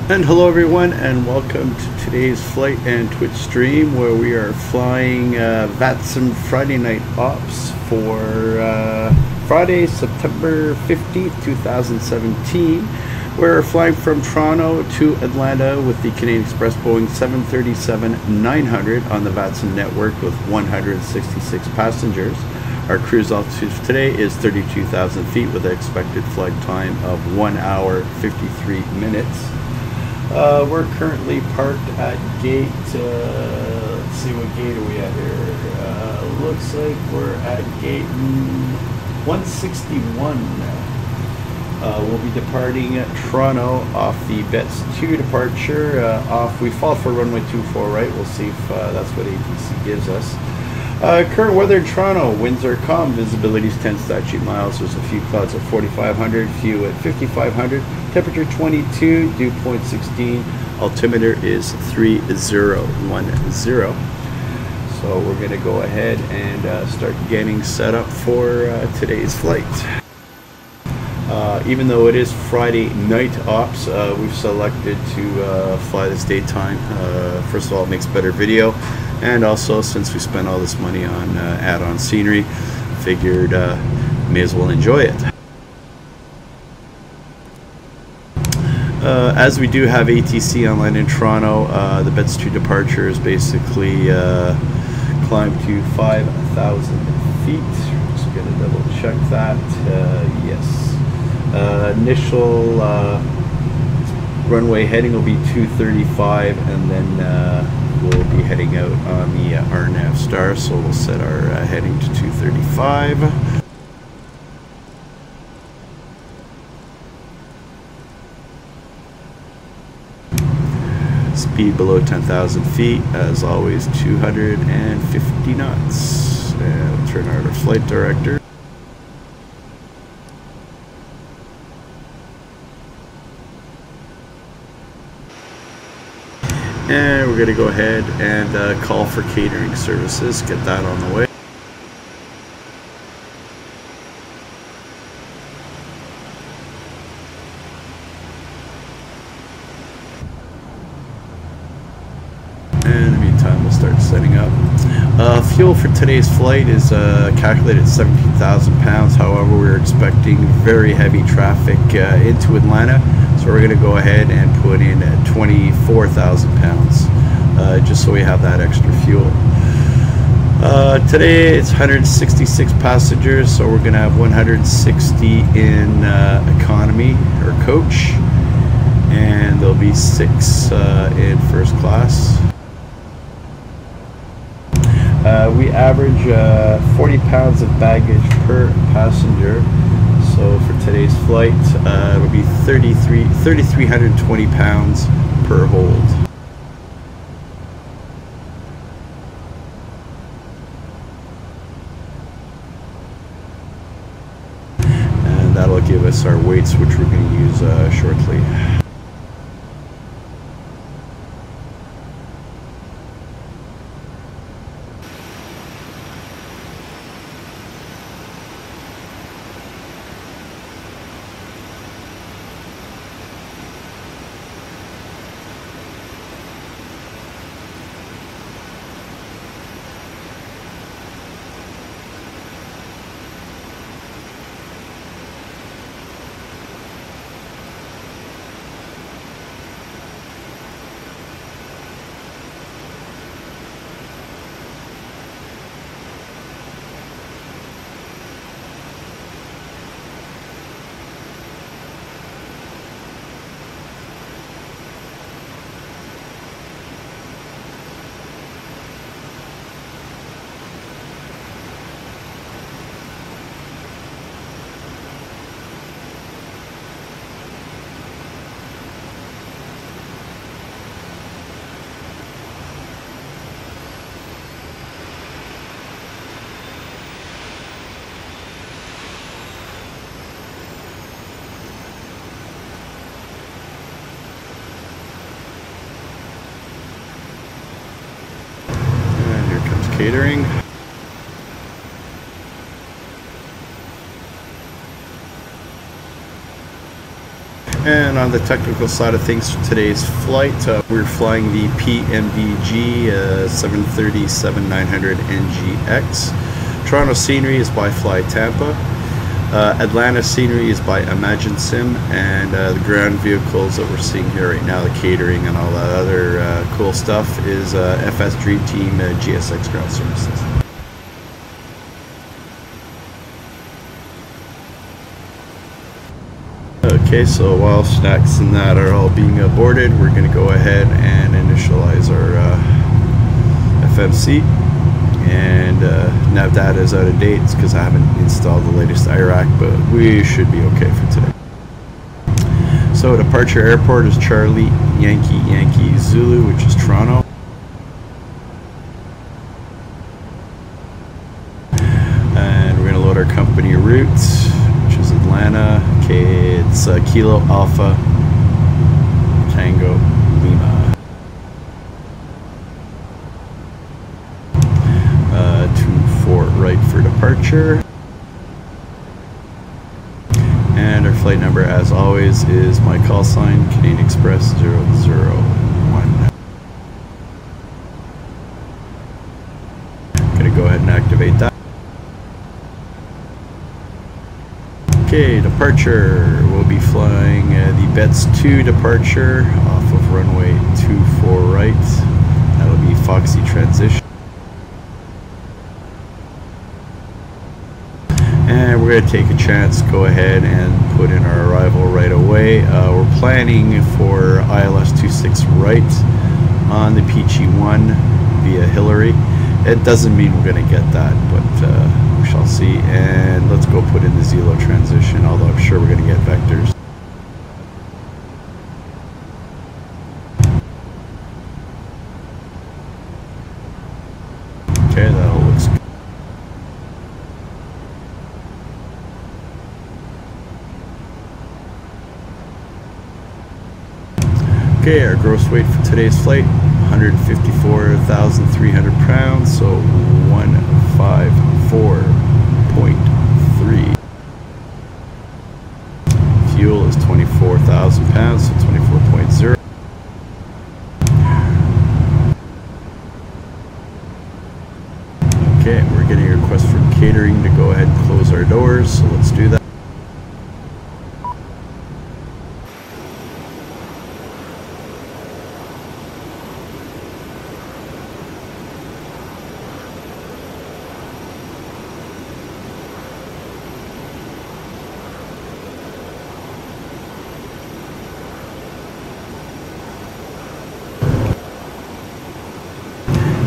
And hello everyone, and welcome to today's flight and Twitch stream where we are flying VATSIM Friday night ops for Friday, September 15th, 2017. We're flying from Toronto to Atlanta with the Canadian Express Boeing 737-900 on the VATSIM network with 166 passengers. Our cruise altitude today is 32,000 feet with an expected flight time of 1 hour 53 minutes. We're currently parked at gate, let's see, what gate are we at here? Looks like we're at gate 161. We'll be departing Toronto off the Bets 2 departure. We fall for runway 24, right? We'll see if that's what ATC gives us. Current weather in Toronto, winds are calm, visibility is 10 statute miles. There's a few clouds at 4,500, few at 5,500, temperature 22, dew point 16, altimeter is 3010. So we're going to go ahead and start getting set up for today's flight. Even though it is Friday night ops, we've selected to fly this daytime. First of all, it makes better video, and also since we spent all this money on add-on scenery, figured may as well enjoy it. As we do have ATC online in Toronto, the Bets 2 departure is basically climb to 5,000 feet. Just gonna double check that. Yes. Initial runway heading will be 235, and then we'll be heading out on the RNAV star, so we'll set our heading to 235. Speed below 10,000 feet, as always, 250 knots. And we'll turn on our flight director. And we're going to go ahead and call for catering services, get that on the way. And in the meantime, we'll start setting up. Fuel for today's flight is calculated at 17,000 pounds. However, we're expecting very heavy traffic into Atlanta. So we're going to go ahead and put in 24,000 pounds, just so we have that extra fuel. Today it's 166 passengers, so we're going to have 160 in economy or coach, and there'll be 6 in first class. We average 40 pounds of baggage per passenger. So for today's flight, it'll be 3,320 pounds per hold. And that'll give us our weights, which we're going to use shortly. Catering. And on the technical side of things for today's flight, we're flying the PMDG 737-900 NGX. Toronto scenery is by Fly Tampa. Atlanta scenery is by VATSIM, and the ground vehicles that we're seeing here right now, the catering and all that other cool stuff, is FS Dream Team GSX Ground Services. Okay, so while snacks and that are all being boarded, we're going to go ahead and initialize our FMC. And nav data is out of date because I haven't installed the latest IRAC, but we should be okay for today. So departure airport is Charlie Yankee Zulu, which is Toronto. And we're going to load our company routes, which is Atlanta. Okay, it's Kilo Alpha Tango Lima. 24 right for departure. And our flight number, as always, is my call sign, Canadian Express 001. Gonna go ahead and activate that. Okay, departure. We'll be flying the Bets 2 departure off of runway 24 right. That'll be FOXEE transition. And we're going to take a chance, go ahead and put in our arrival right away. We're planning for ILS 26 right on the PG1 via HLRRY. It doesn't mean we're going to get that, but we shall see. And let's go put in the Zelo transition, although I'm sure we're going to get vectors. Okay, that all looks good. Okay, our gross weight for today's flight, 154,300 pounds, so 154.3. Fuel is 24,000 pounds, so 24.0. Okay, we're getting a request from catering to go ahead and close our doors, so let's do that.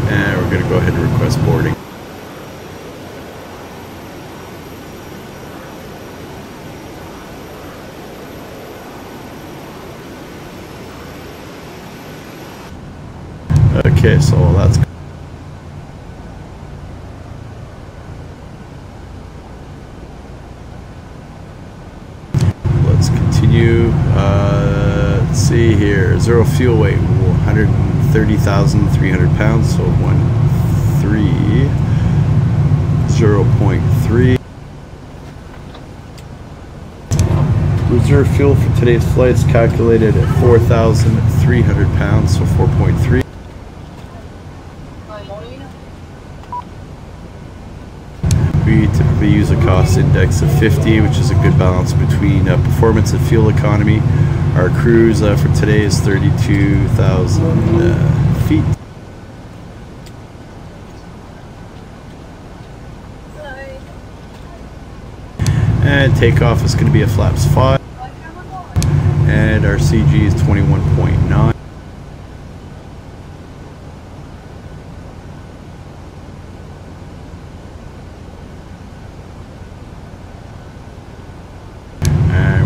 And we're going to go ahead and request boarding. Okay, so that's good. Let's continue. Let's see here. Zero fuel weight, 130,300 pounds, so 130.3. Reserve fuel for today's flight is calculated at 4,300 pounds, so 4.3. We typically use a cost index of 50, which is a good balance between performance and fuel economy. Our cruise for today is 32,000 feet. And takeoff is going to be a flaps 5. And our CG is 21.9.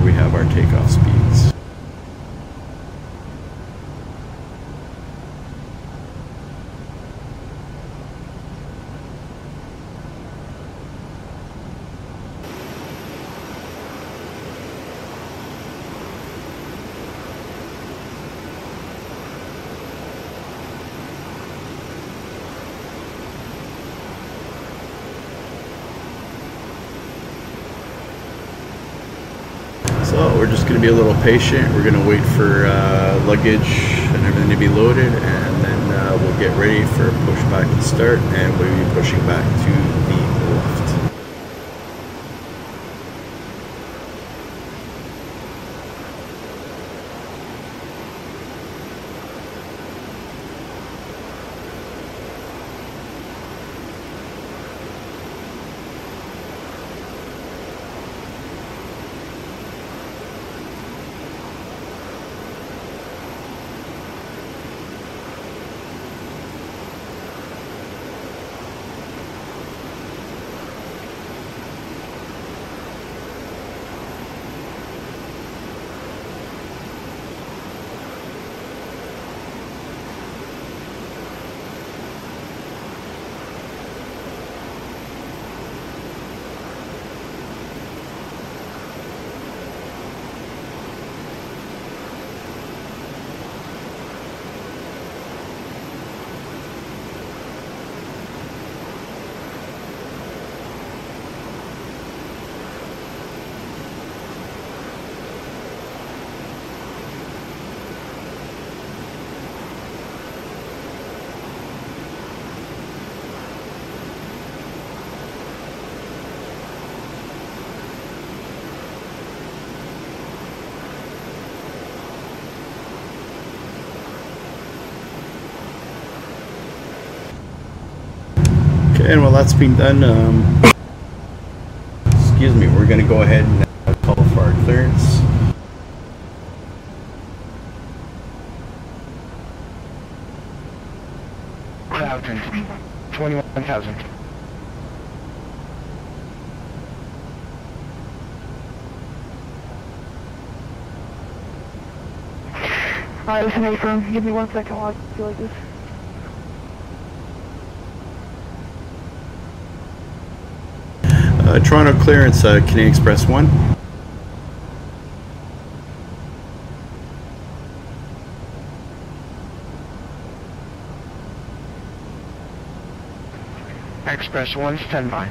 We have our takeoff speeds. So we're just going to be a little patient. We're going to wait for luggage and everything to be loaded, and then we'll get ready for push back and start, and we'll be pushing back to the left. And while that's being done, excuse me, we're going to go ahead and call for our clearance. Thousand, 21,000. Alright, listen, hey firm, give me 1 second while I feel like this. Toronto clearance, Canadian Express 1. Express 1, stand by.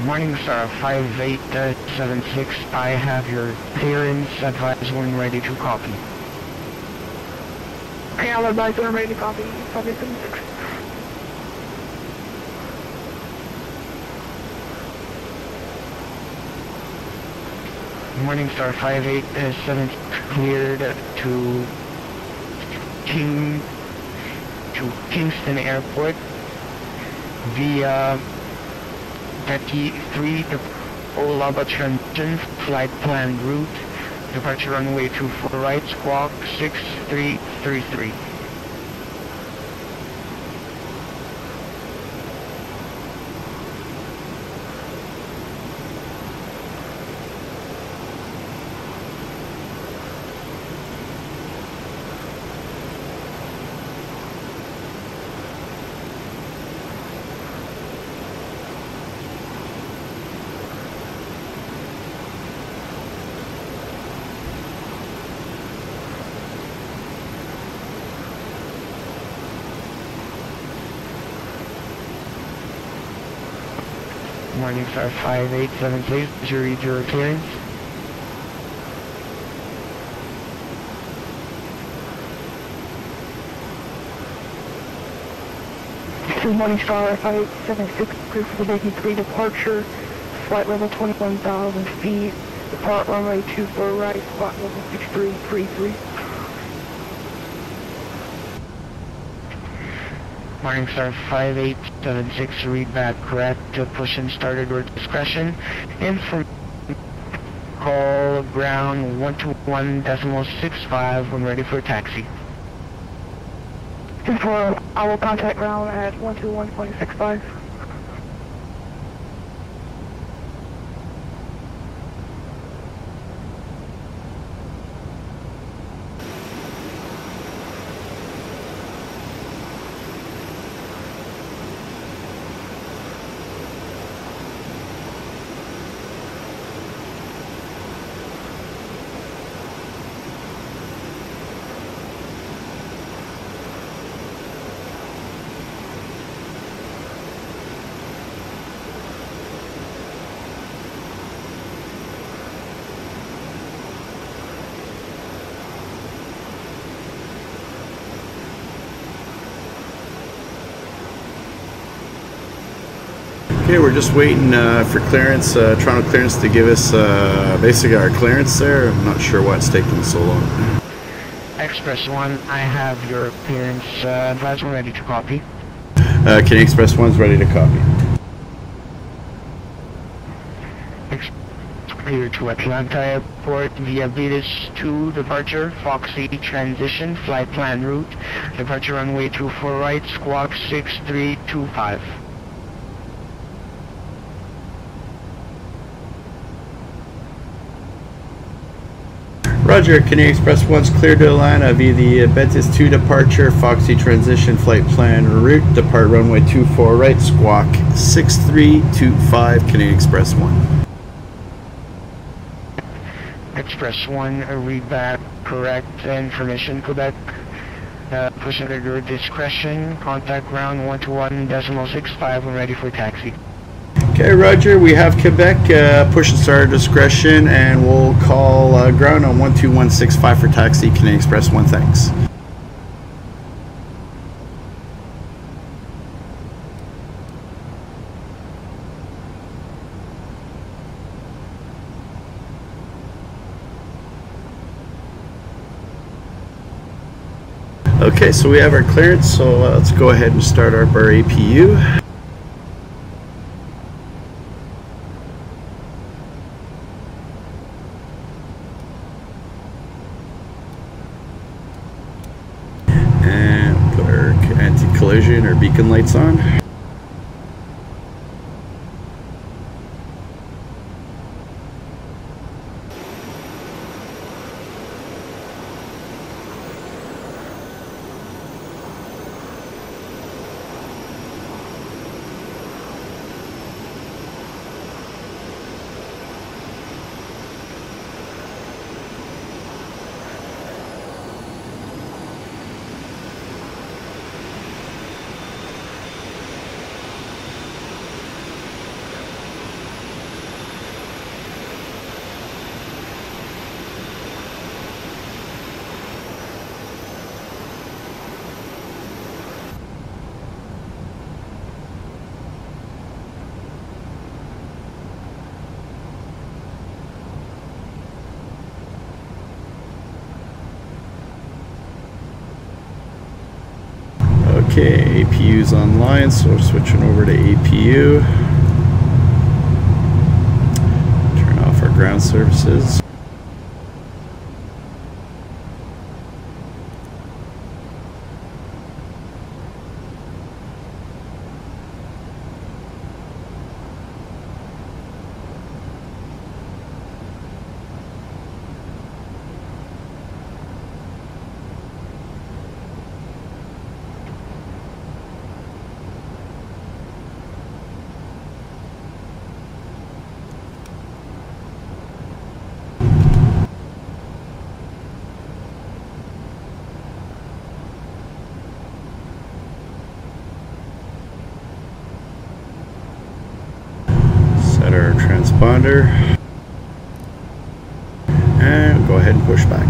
Morning sir, 5876, I have your clearance advised when ready to copy. Okay, I'll advise when I'm ready to copy. 5876. Morning star 587 cleared to Kingston Airport via 33 Lava Transition flight plan route, departure runway 24 right, squawk 6333. Morningstar 5876, did you read your clearance? This is Morningstar 5876, clear for the VT3 departure, flight level 21,000 feet, depart runway 24 right, squawk level 6333. Morningstar 5876, read back correct. Push and start at your discretion. Inform call ground 121.65 when ready for taxi. 10-4, I will contact ground at 121.65. Okay, we're just waiting for clearance, Toronto clearance to give us basically our clearance there. I'm not sure why it's taking so long. Express 1, I have your clearance. Advise when ready to copy. Canadian Express 1's ready to copy. Clear to Atlanta Airport via Vetus 2 departure, FOXEE transition, flight plan route, departure runway 24 right, squawk 6325. Roger, Canadian Express 1's cleared to Atlanta via the Vetus 2 departure, FOXEE transition, flight plan route, depart runway 24 right, squawk 6325, Canadian Express 1. Express 1, read back correct information, Quebec. Push under your discretion, contact ground 121.65 when ready for taxi. Okay, Roger, we have Quebec, push and start discretion, and we'll call ground on 12165 for taxi, Canadian Express 1, thanks. Okay, so we have our clearance, so let's go ahead and start up our APU. And put our anti-collision or beacon lights on. Okay, APU's online, so we're switching over to APU. Turn off our ground services. transponder. And go ahead and push back.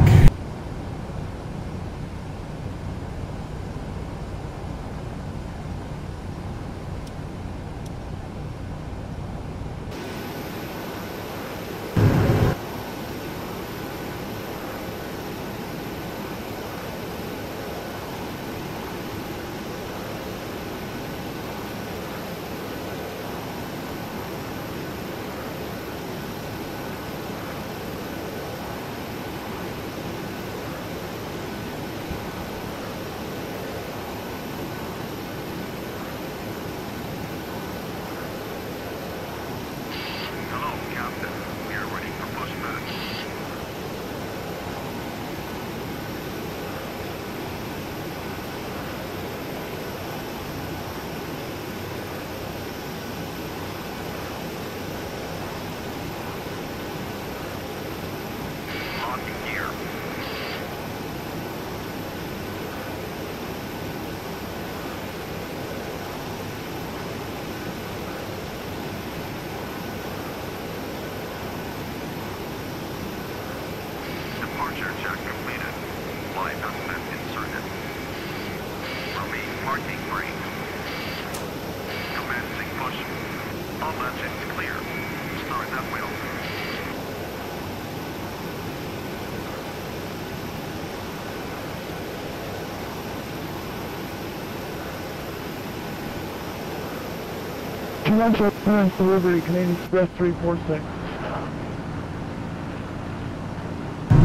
Clearance delivery, Canadian Express 346.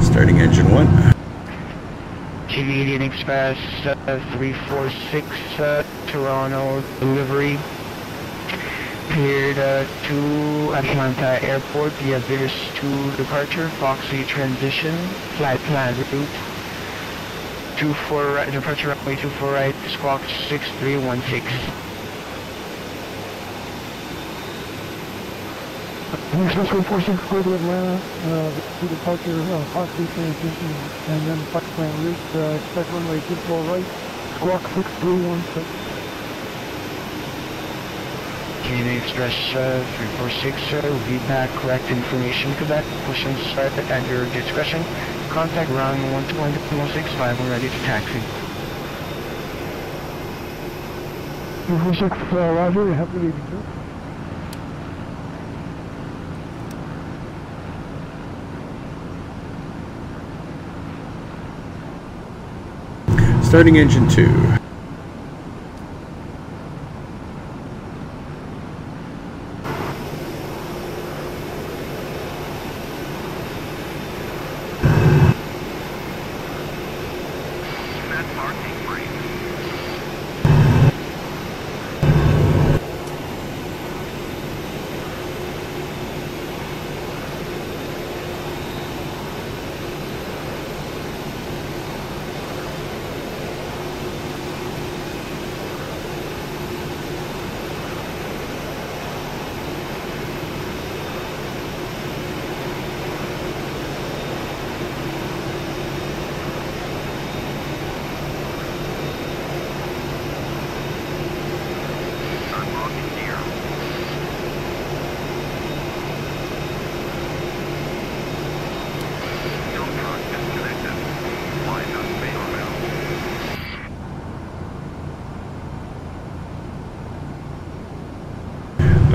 Starting engine 1. Canadian Express 346, Toronto delivery. Cleared to Atlanta Airport via Virs 2 departure, FOXEE transition, flight plan route. 24 right, departure runway 24 right, squawk 6316. Express 346 clear to Atlanta, to departure, FOXEE transition, and then flight plan route, expect runway 24 right, squawk 6316. Canadian Express 346, read back correct information, Quebec, push and start at your discretion. Contact ground 121.65 when ready to taxi. 346, Roger, you have to leave you. Starting engine 2.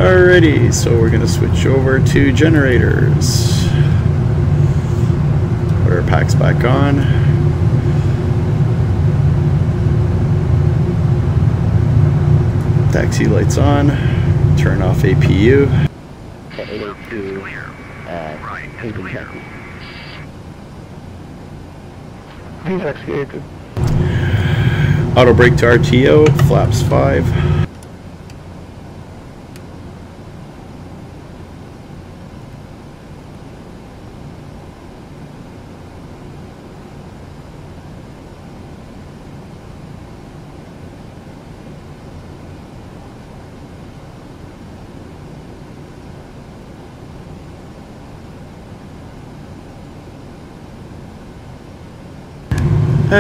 Alrighty, so we're going to switch over to generators. Put our packs back on. Taxi lights on. Turn off APU. 882, Hayden taxi. Please exit. Auto brake to RTO, flaps 5.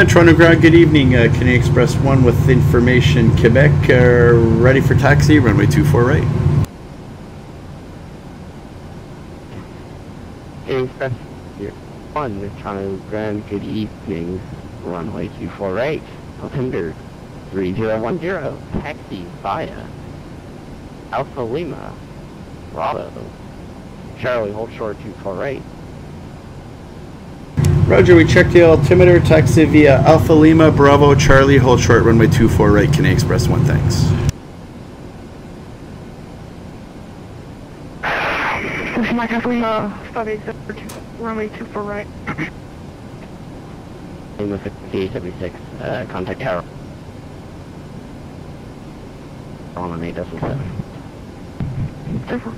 Toronto ground, good evening. Canadian Express 1 with information Quebec, ready for taxi, runway 24 right. Express 1, Toronto Grand, good evening, runway 24 right, altimeter 3010, taxi via Alpha Lima, Bravo, Charlie, hold short 24 right. Roger, we checked the altimeter, taxi via Alpha Lima, Bravo, Charlie, hold short, runway 24 right, Canadian Express 1, thanks. This is Mike Lima, 580, runway 24 right. Lima 5876, contact tower. On 8.7. Super.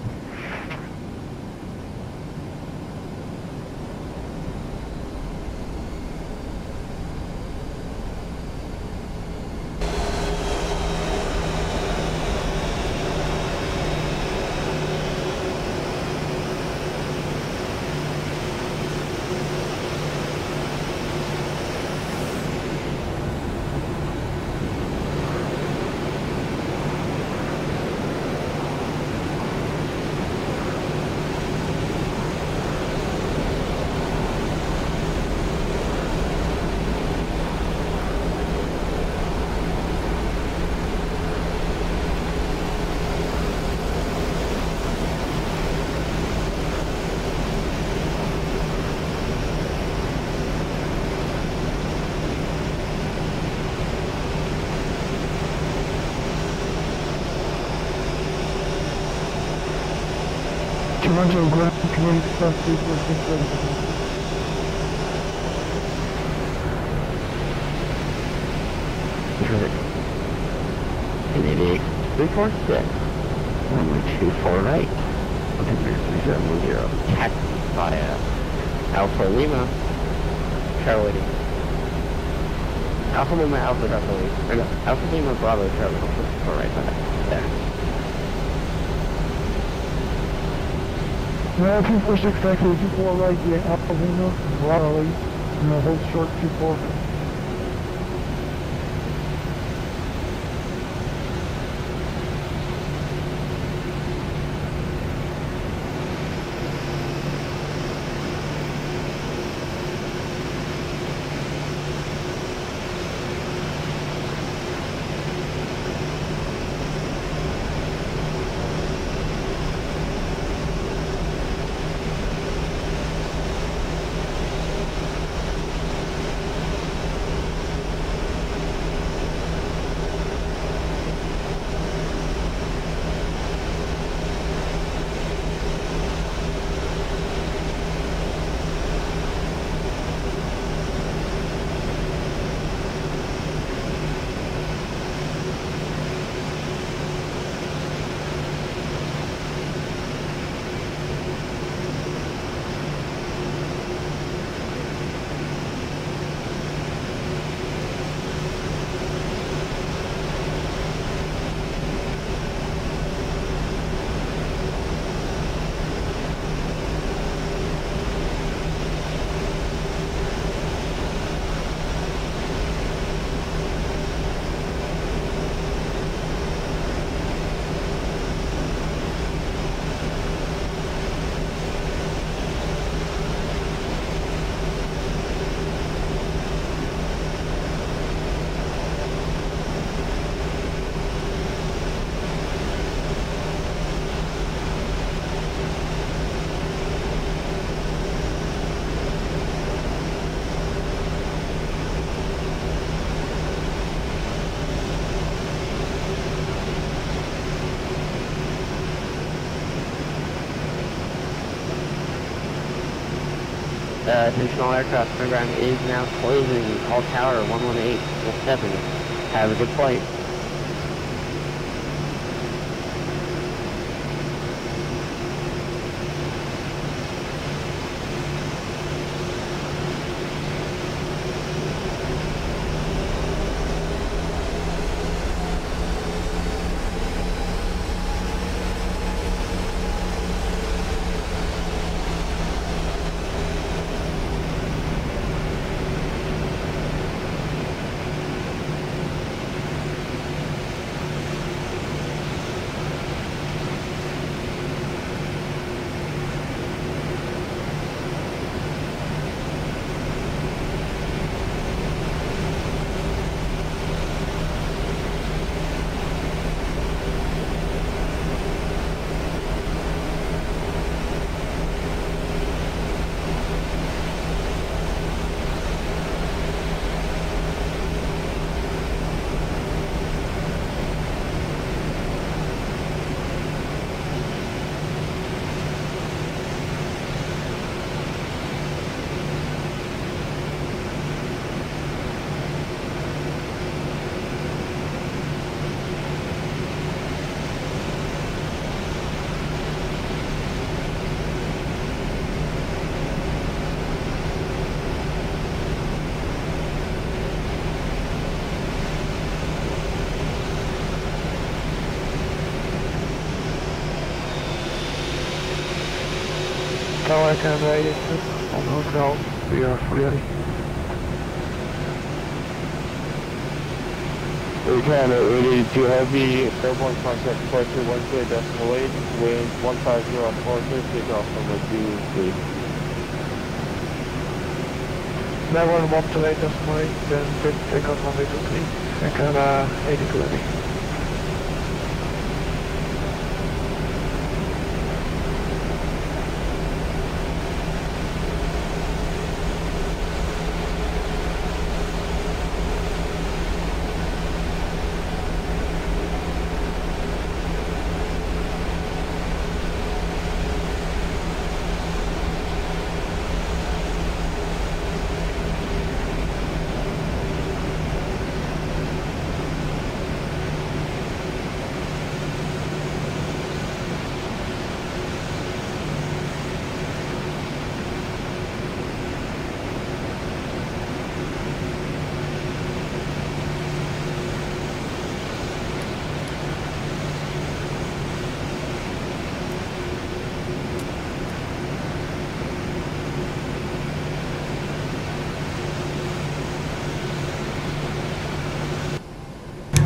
Toronto Grand, Canadian Express 3467. Canadian 346, runway 24 right, altimeter 3010, taxi via Alpha Lima, Charlie, Alpha Lima, Alpha Lima, no, Alpha Lima, Bravo, Charlie, hold short 24 right, there. 246 taxi 24 right via Alpha Lima, Bravo, hold short 24. Additional aircraft program is now closing. Call tower 118.7. Have a good flight. I can ride it on hotel. We are ready. Ready to heavy airborne contact departure 128.8, wind 150 on 4, takeoff from the 23. Level 128.8, then take off on the 23. I can 80 to ready.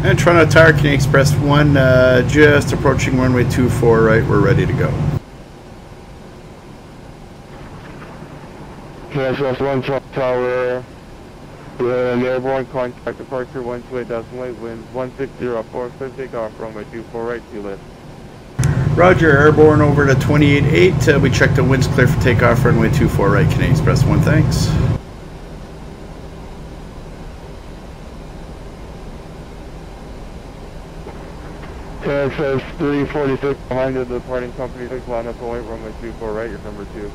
And Toronto Tower, Canadian Express 1, just approaching runway 24 right, we're ready to go. Express 1 Tower, an airborne contact departure 128.8, wind 160 on 4, takeoff runway 24 right, 2 left. Roger, airborne over to 28.8, we checked the winds clear for takeoff, runway 24 right, Canadian Express 1, thanks. Express 346 behind the departing company, 6 line up point, runway 24 right, your number 2.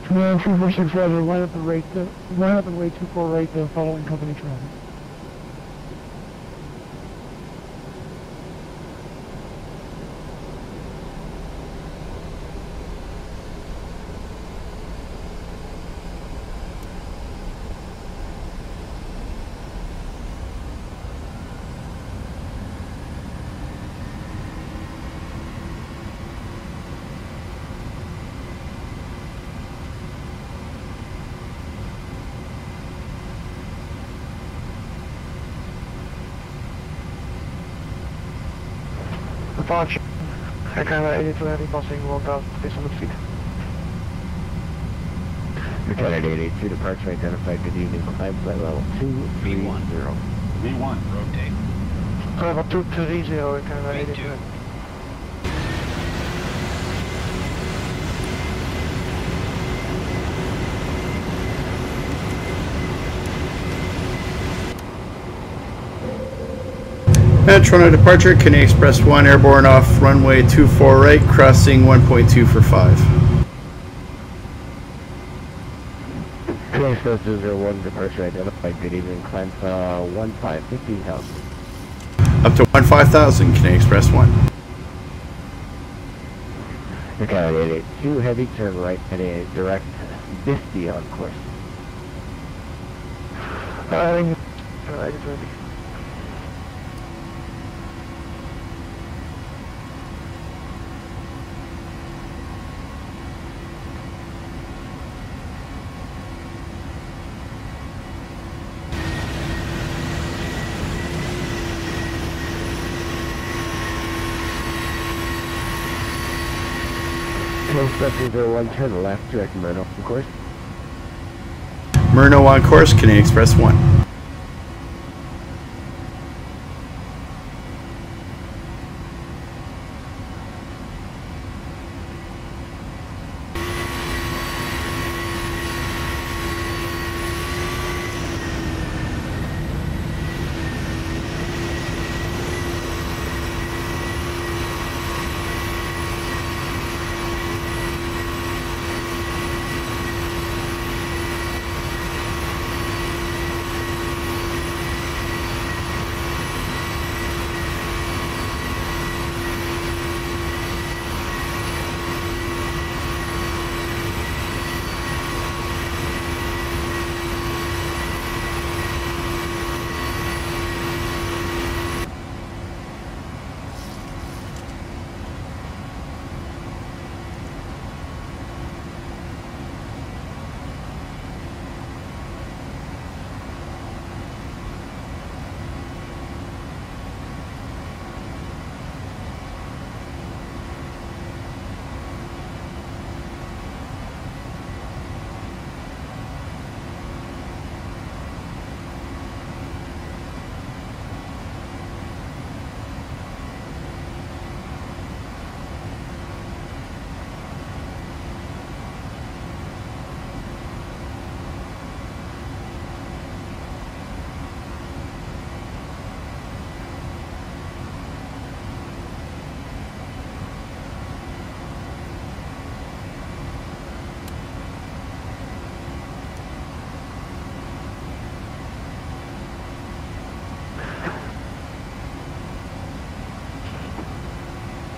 Command 346 Roger, line up and way 24 right, the following company traffic. Departure. I can 80 to heavy passing 1,600 feet. Lieutenant 882, departure identified, good evening, climb flight level 230. V1, rotate. Level 230, I can 80 to heavy. And Toronto departure, Canadian Express 1, airborne off runway 24 right, crossing 1.2 for 5. Canadian Express 201, departure identified, good evening, climb 15,000. Up to 15,000, Canadian Express 1. Lieutenant 882, heavy turn right, heading direct Bisbee on course. I think 80 to heavy. Express 201, turn left, direct Myrno on course. Myrno on course, Canadian Express 1.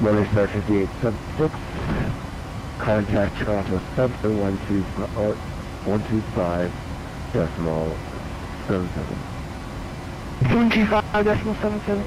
Money Star 5876. Contact Toronto 125 decimal 77. 125.77.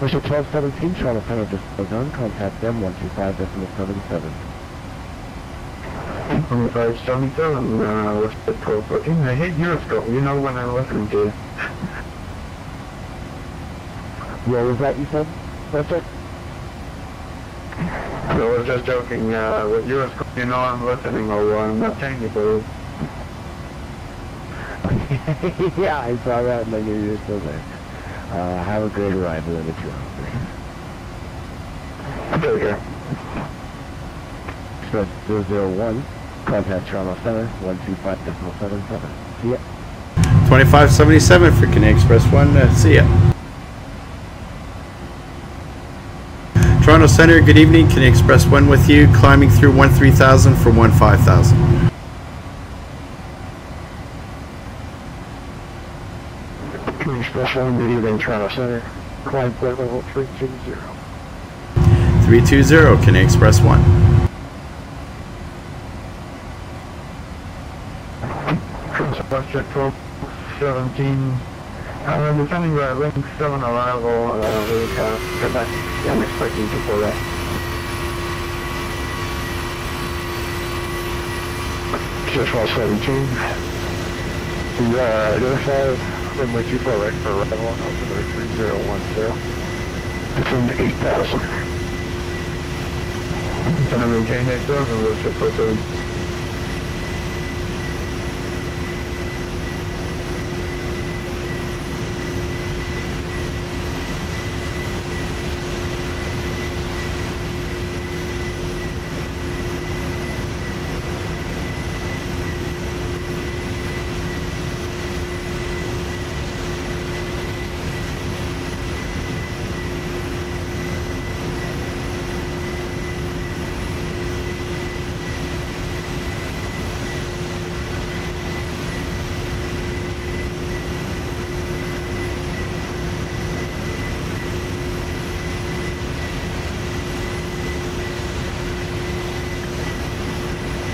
Visual 1217, Toronto Center Disco Zone, contact them 125.77. 125.77, what's the pro booking? I hate Euroscope, you know when I'm listening to you. What was that you said? That's it? I was just joking, with Euroscope, you know I'm listening, or I'm not technical. Yeah, I saw that and I knew you were still there. Have a great arrival in the Toronto. Take care. Express 001, contact Toronto Center 125.77. See ya. 2577 for Canadian Express 1. See ya. Toronto Center, good evening. Canadian Express 1 with you. Climbing through 13,000 for 15,000. Express 1, good evening, Toronto Center. Climb flight level 320. 320, Canadian Express 1. Cross-check 1217. Descending by link 7 arrival, goodbye. Yeah, I'm expecting before that. Just 1217. The identified runway 24 right for arrival on altimeter 3010. It's in 8,000. Can I maintain 8,000? We'll ship for 30.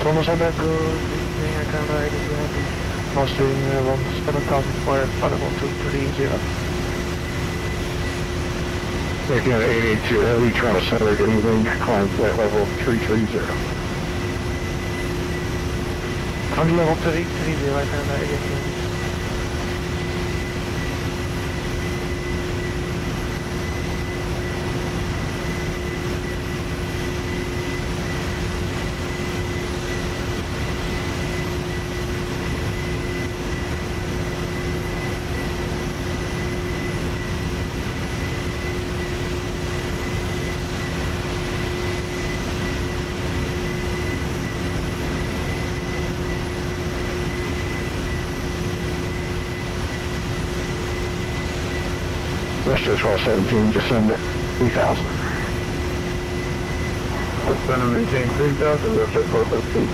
Almost on that good evening, I can't ride if you're happy. Mostly 7,000 square, 51230. Taking an 882 heavy, Toronto Center, good evening, climb flight level 330. On level 330, I can't ride again. Western 1217, just send it 3,000. Let's send them maintain 3,000, we'll set 415.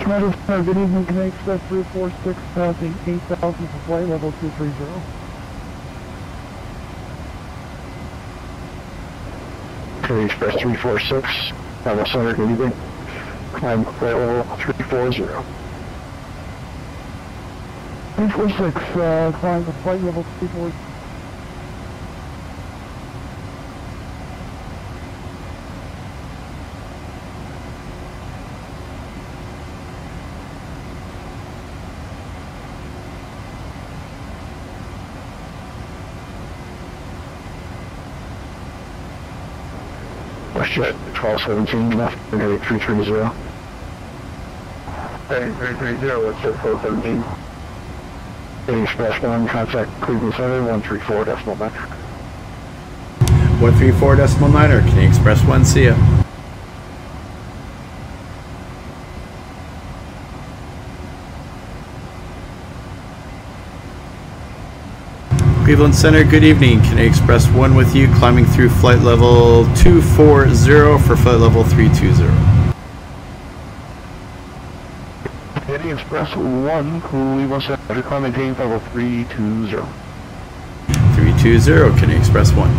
Commander, good evening, Can Express 346 passing 8,000 for flight level 230. Can Express 346, Tower Center, good evening. Climb flight level 340. 346, climb to flight level 340. WestJet 1217 left, 330. Hey, 330, WestJet 1217. Can Express 1, contact Cleveland Center, 134.9. 134.9, or Can Express 1, see ya. Cleveland Center, good evening. Can Express 1 with you, climbing through flight level 240 for flight level 320. Can Express 1, Cleveland Center, climbing level 320. 320, Can Express 1.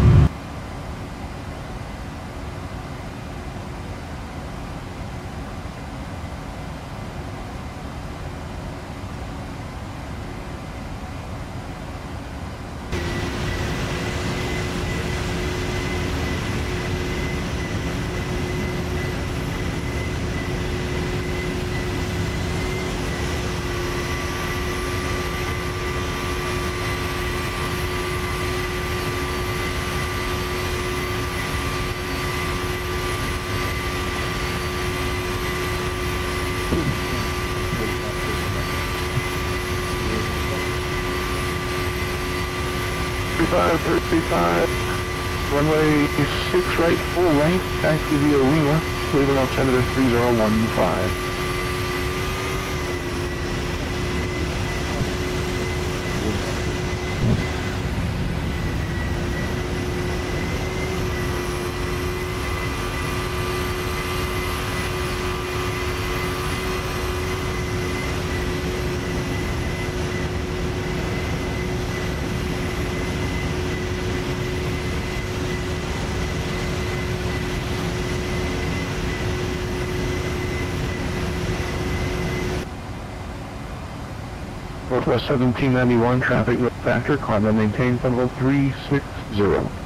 Runway 6 right, full length, taxi via Lima, Cleveland altimeter 3015. Northwest 1791, traffic load factor, climb and maintain level 360.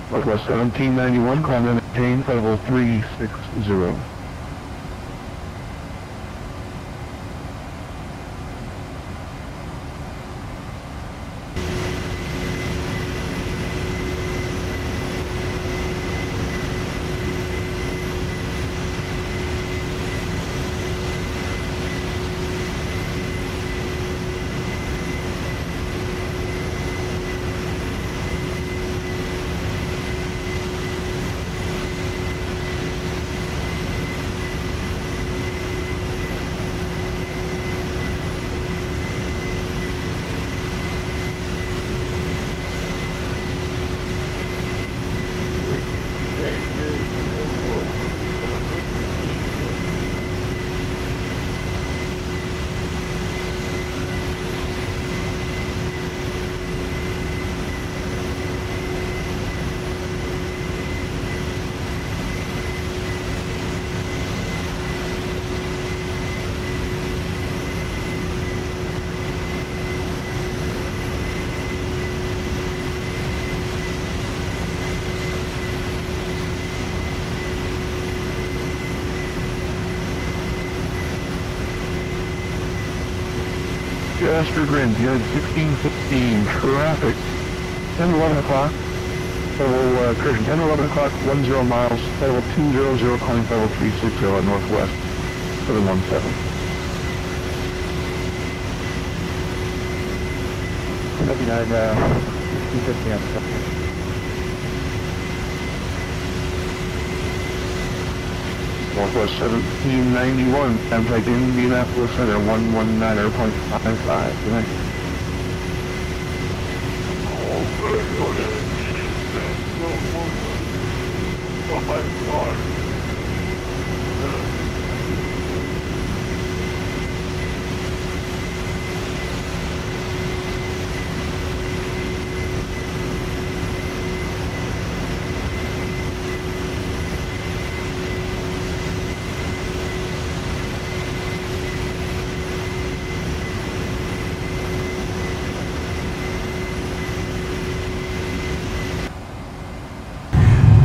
Northwest 1791, climb and maintain level 360. Jasper Grin, you had 1615, traffic, 10-11 o'clock. Level correction 10, 11 o'clock, 10 miles, level 200, calling level 360 at Northwest 717. United 250 on the second. Northwest 1791, contact Indianapolis Center 119.55 tonight.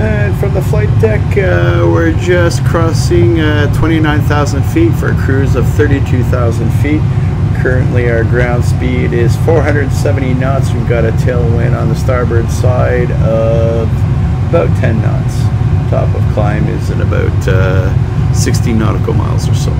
And from the flight deck, we're just crossing 29,000 feet for a cruise of 32,000 feet. Currently our ground speed is 470 knots. We've got a tailwind on the starboard side of about 10 knots. Top of climb is at about 60 nautical miles or so.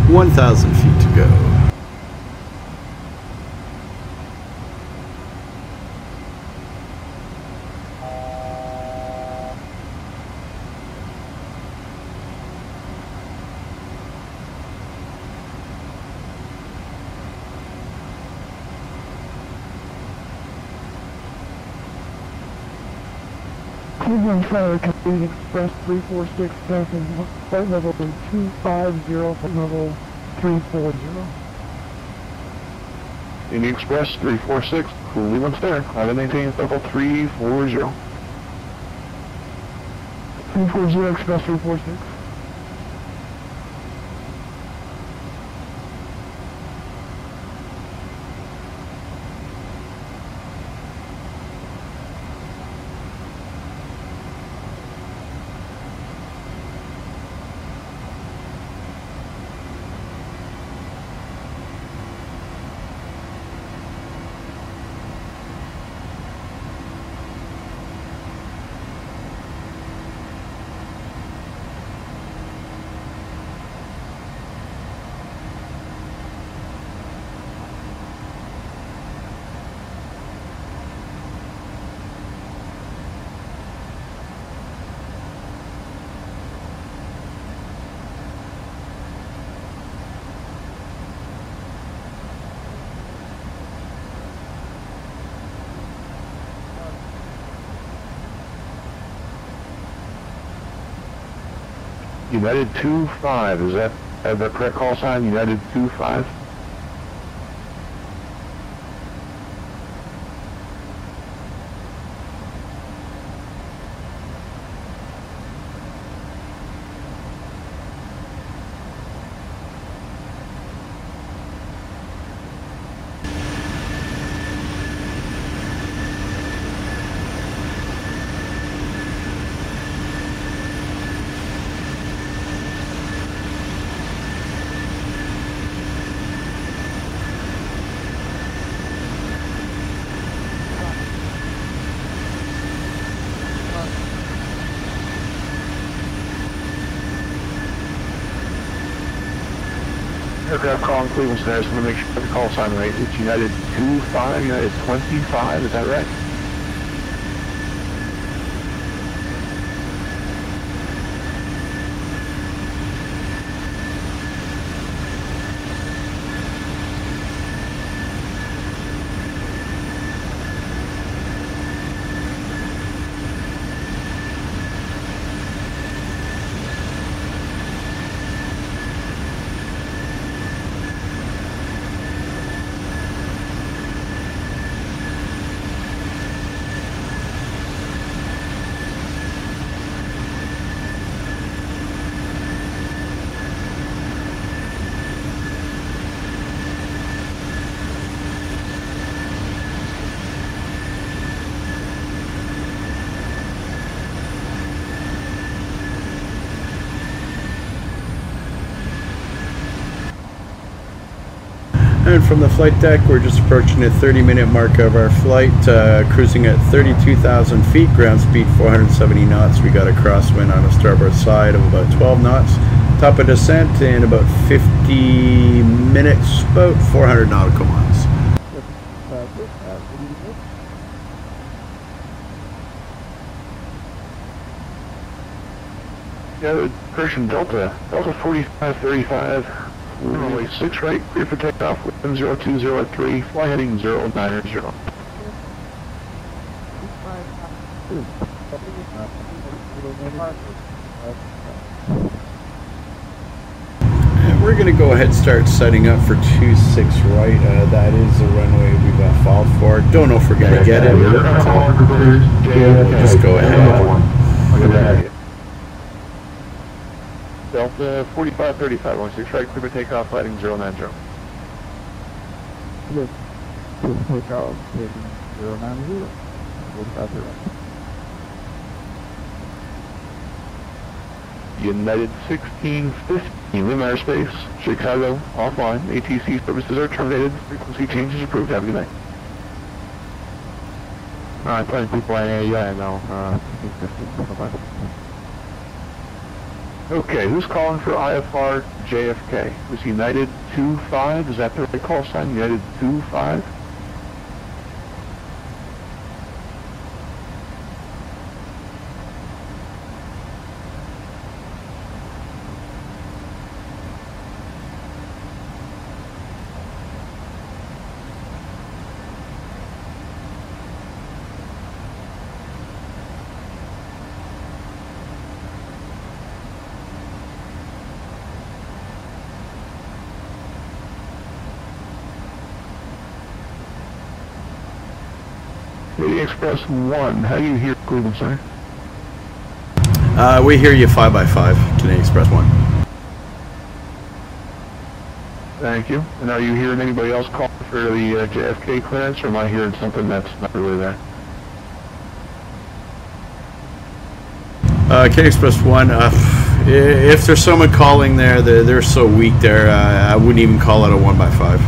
,1,000 feet to go. Cleveland Fire Company Express 346 passing flight level 250, flight level 340. Indian Express 346, Cleveland Star, I maintain level 340. 340 Express 346. United 25, is that the correct call sign? United 25? Aircraft calling Cleveland Center, just want to make sure the call sign right. It's United 25, United 25, is that right? And from the flight deck, we're just approaching the 30-minute mark of our flight, cruising at 32,000 feet, ground speed 470 knots. We got a crosswind on the starboard side of about 12 knots. Top of descent in about 50 minutes, about 400 nautical miles. Yeah, correction, Delta 4535, runway 6 right, clear for takeoff, wind 0203, fly heading 090. And we're going to go ahead and start setting up for 26 right. That is the runway we've filed for. Don't know if we're going to get it. Just go ahead. Delta 4535, on 6 right, clear for takeoff, flight heading 090. Yes. Takeoff, heading 090. 4530. United 1615, Lima Airspace, Chicago, offline. ATC services are terminated. Frequency changes approved. Have a good night. Alright, plenty of people in area now. Okay, who's calling for IFR JFK? Was United 25? Is that the right call sign? United 25? Express 1, how do you hear Cleveland Center? We hear you 5x5, Canadian Express 1. Thank you. And are you hearing anybody else calling for the JFK clearance, or am I hearing something that's not really there? Canadian Express 1, if there's someone calling there, they're so weak there, I wouldn't even call it a 1x5.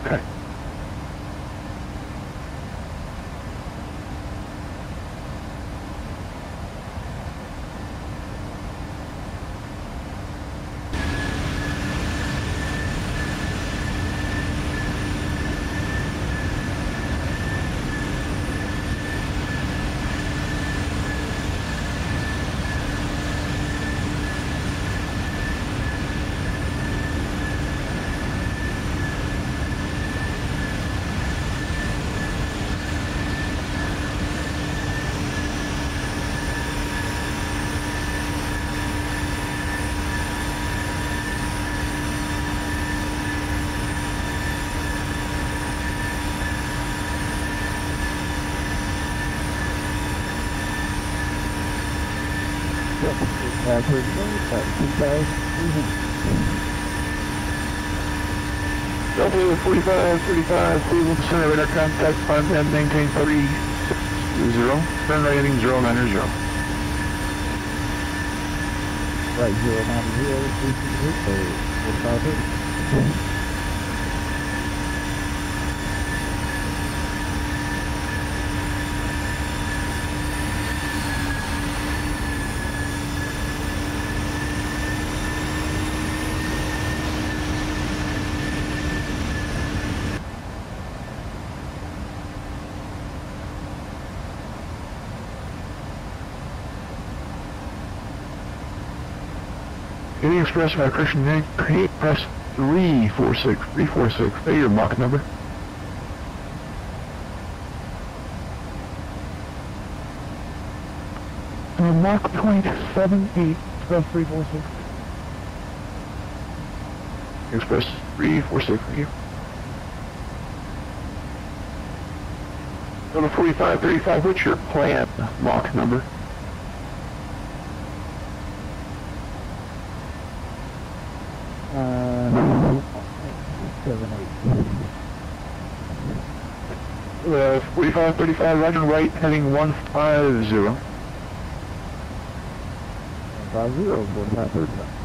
Okay. Delta 4535, Cleveland Center, radar contact, climb and maintain 360, turn right heading 090. Right, 090, Any Express vibration name, press 346, say your Mach number. Mach 0.78, Express 346. Express 346, thank you. Go to 4535, what's your plan Mach number? Uh, 7, 4535, roger, right, heading 150. 50, 4535.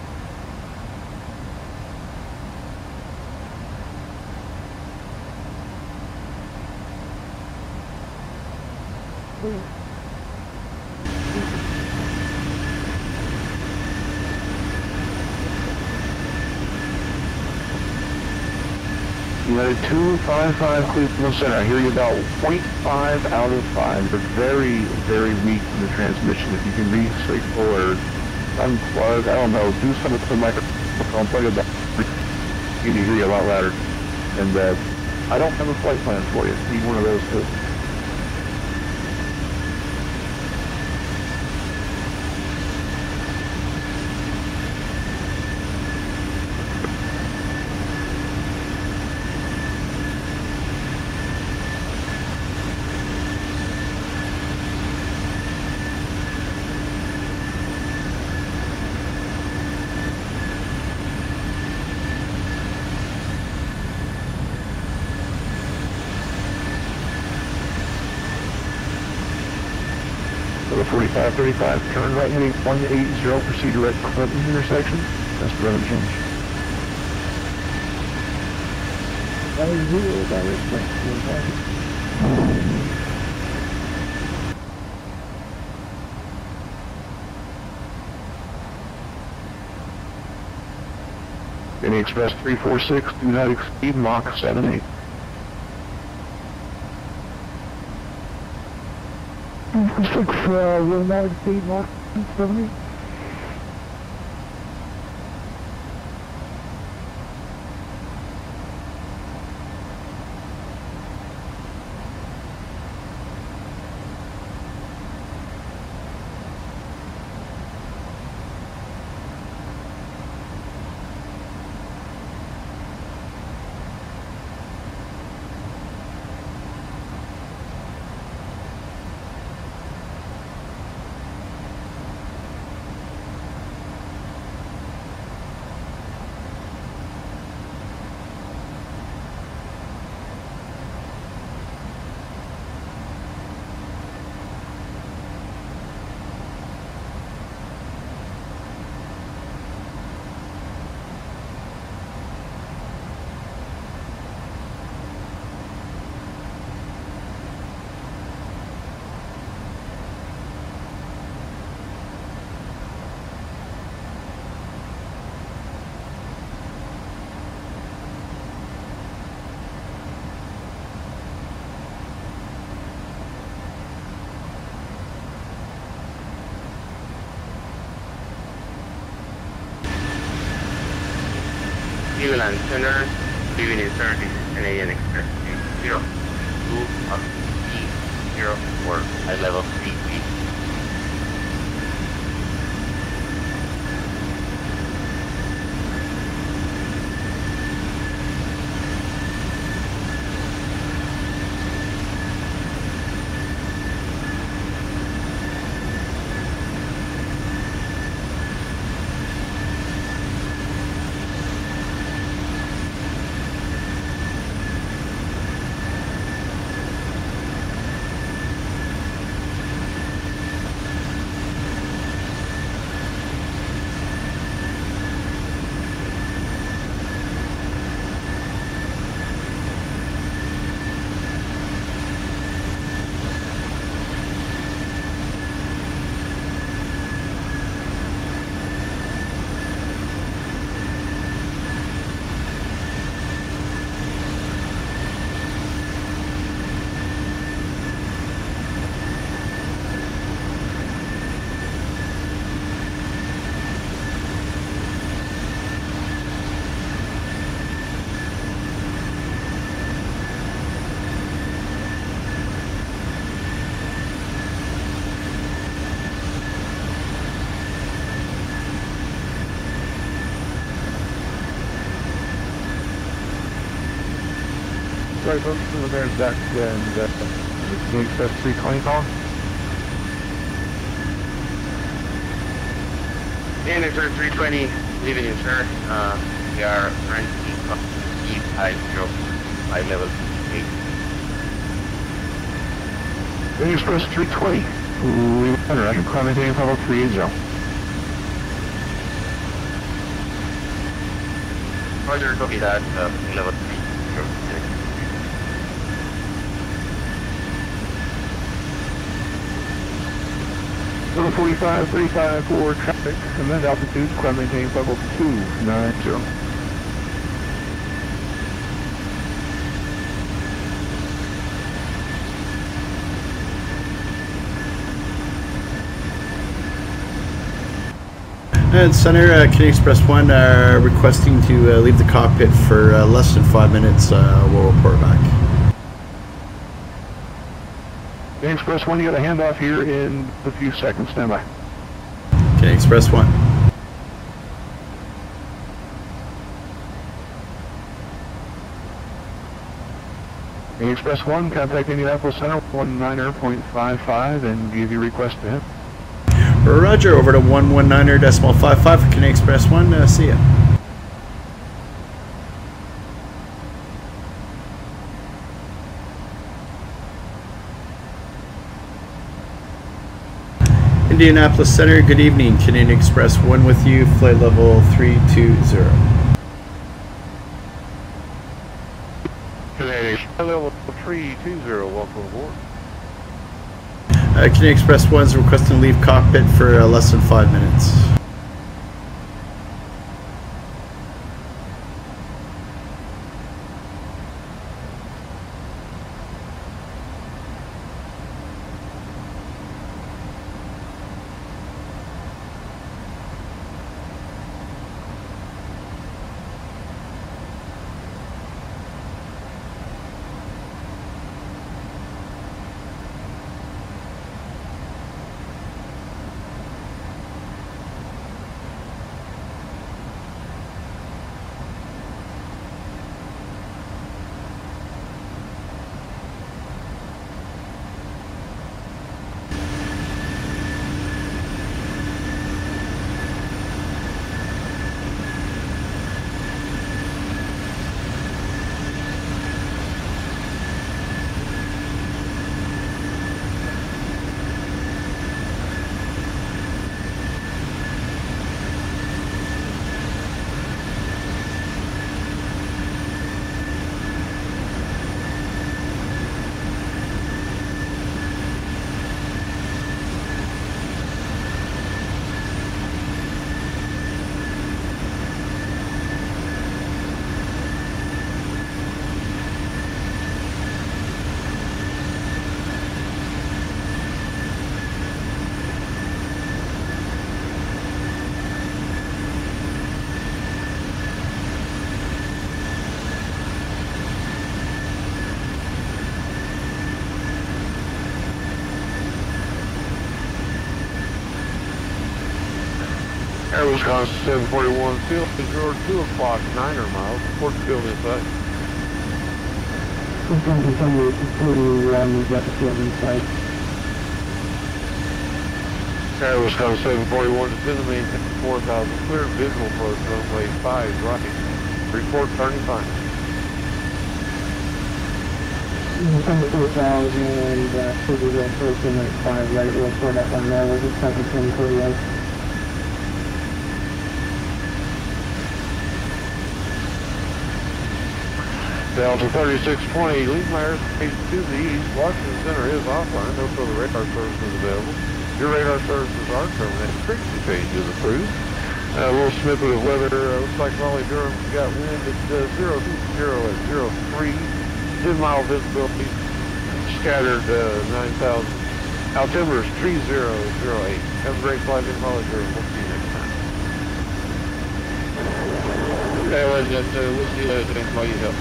United 255 Cleveland Center. I hear you about 0.5 out of 5. They're very, very weak in the transmission. If you can be straightforward, unplug, I don't know, do something to the microphone, plug it back. You can hear you a lot louder. And I don't have a flight plan for you. Need one of those too. So the 4535, turn right heading 180, proceed direct Clinton intersection. That's the road change. That is 0, direct left. Any Express 346, do not exceed Mach 78. Will not exceed Mach 70. Cleveland Center, leaving in service, Canadian Express 0, 2 up P04 at level 3B. Sorry, folks, the there's Zach and the Xpress 320 call. And it's 320, leaving you, sir. We are currently east high 05 level 8. Xpress 320. I can climb anything level 380. Roger, copy that, level 3. Level 45, 35 for traffic, command altitude, climb maintain level 290. And Center, Canadian Express 1 requesting to leave the cockpit for less than 5 minutes. We'll report back. Canadian Express 1, you got a handoff here in a few seconds. Stand by. Canadian Express 1. Canadian Express 1, contact Indianapolis Center 19.55 and give your request to him. Roger, over to 119.55 for Canadian Express 1. See ya. Indianapolis Center, good evening. Canadian Express 1 with you, flight level 320. Canadian level 320, welcome aboard. Canadian Express 1 is requesting to leave cockpit for less than 5 minutes. Air Wisconsin 741, field is your 2 o'clock, 9er miles, report to field inside. Air Wisconsin 741, descend to maintain 4,000, clear visual approach, runway 5 right, report turning fine. December 4,000 and figure that person at 5 right, we'll sort that one there, we'll just have to send Korea. Delta 3620, leave my airspace to the east. Washington Center is offline. No further radar services available. Your radar services are terminated. Frequency change is approved. A little snippet of weather. Looks like Raleigh Durham got wind at 020 at 03. 10 mile visibility. Scattered 9,000. Altimeter is 3008. Have a great flight in Raleigh Durham. We'll see you next time. Okay, we'll see you later. Thanks for all your help.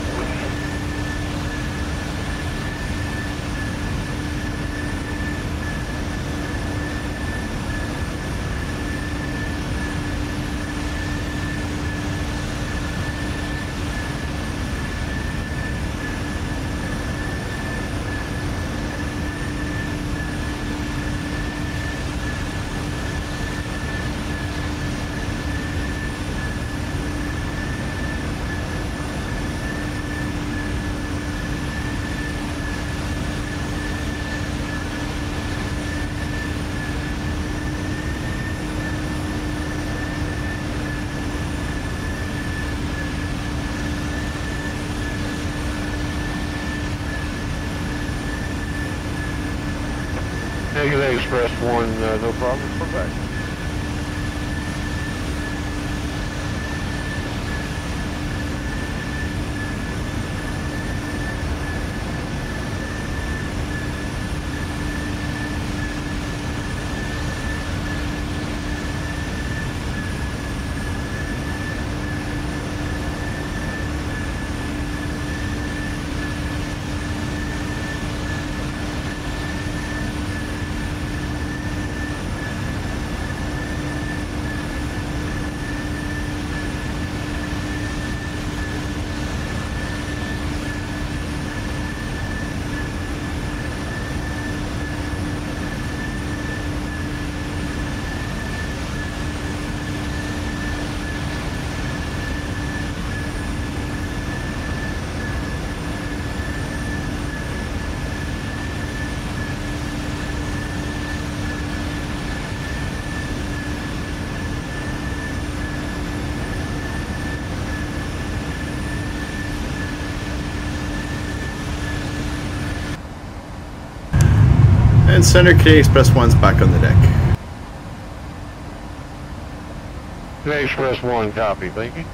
Negative Express 1, no problem. We're back. And Center K Express 1's back on the deck. Express 1, copy. Thank you.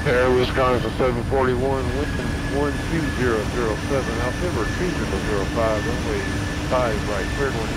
Air Wisconsin 741, wind 12007, altimeter 2005, runway 5 right, cleared one.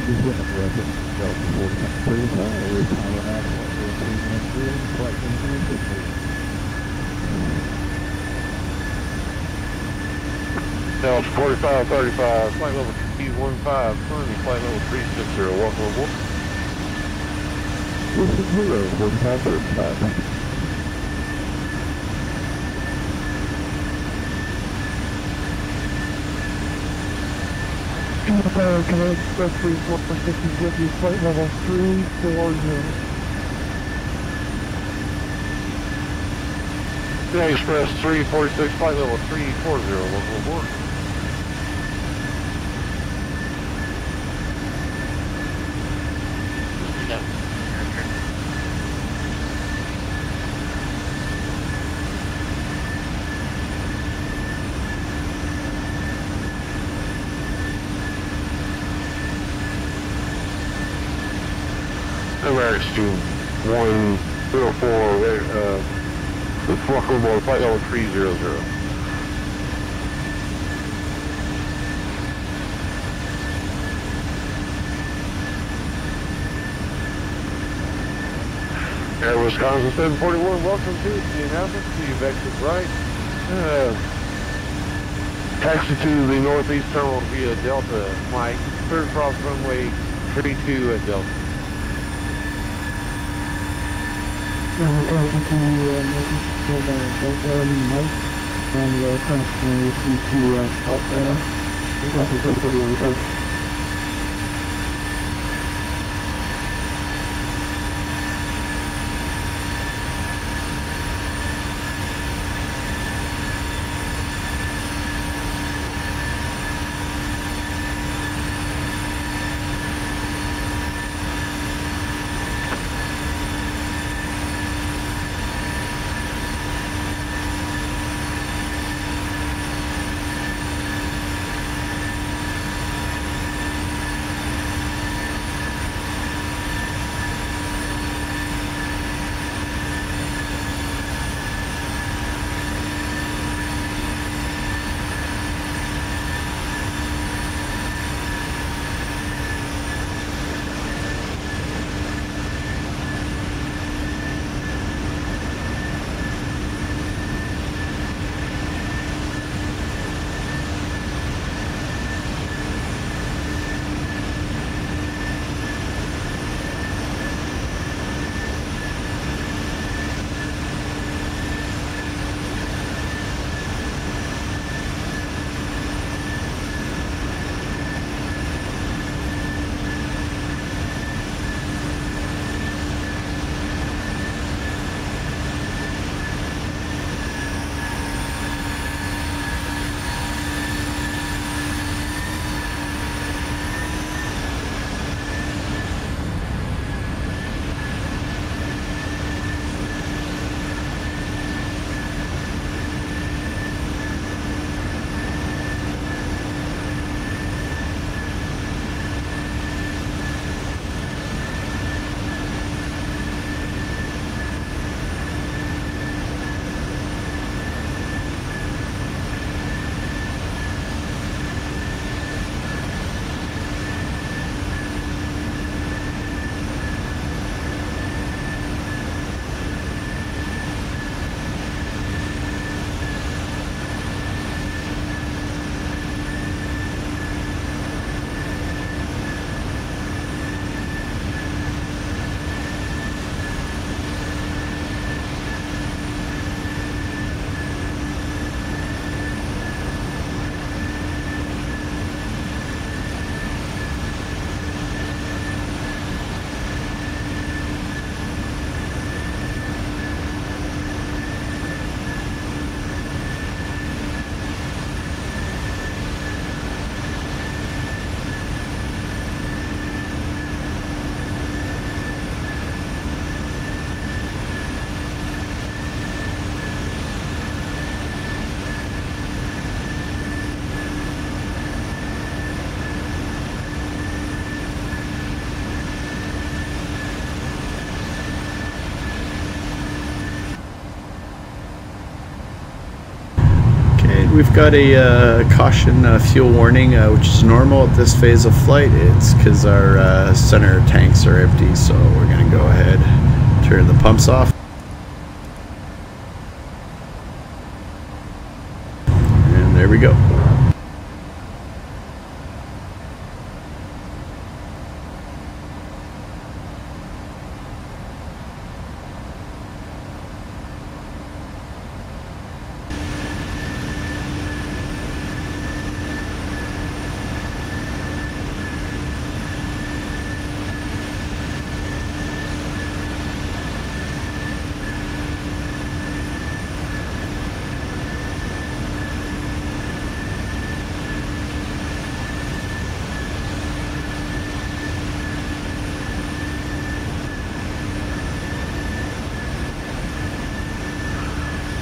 Delta 4535, flight level T15, Sunny, flight level 360, welcome aboard. This is 4535. Can Express 3446 with you, flight level 340. Express 346, flight level 340, welcome aboard. Emirates to 104, welcome aboard, flight level 300. Air Wisconsin 741, welcome to Indianapolis, to you exit right. Taxi to the northeast terminal via Delta, Mike, third cross runway 32 at Delta. we've got a caution fuel warning, which is normal at this phase of flight. It's because our center tanks are empty, so we're going to go ahead, turn the pumps off. And there we go.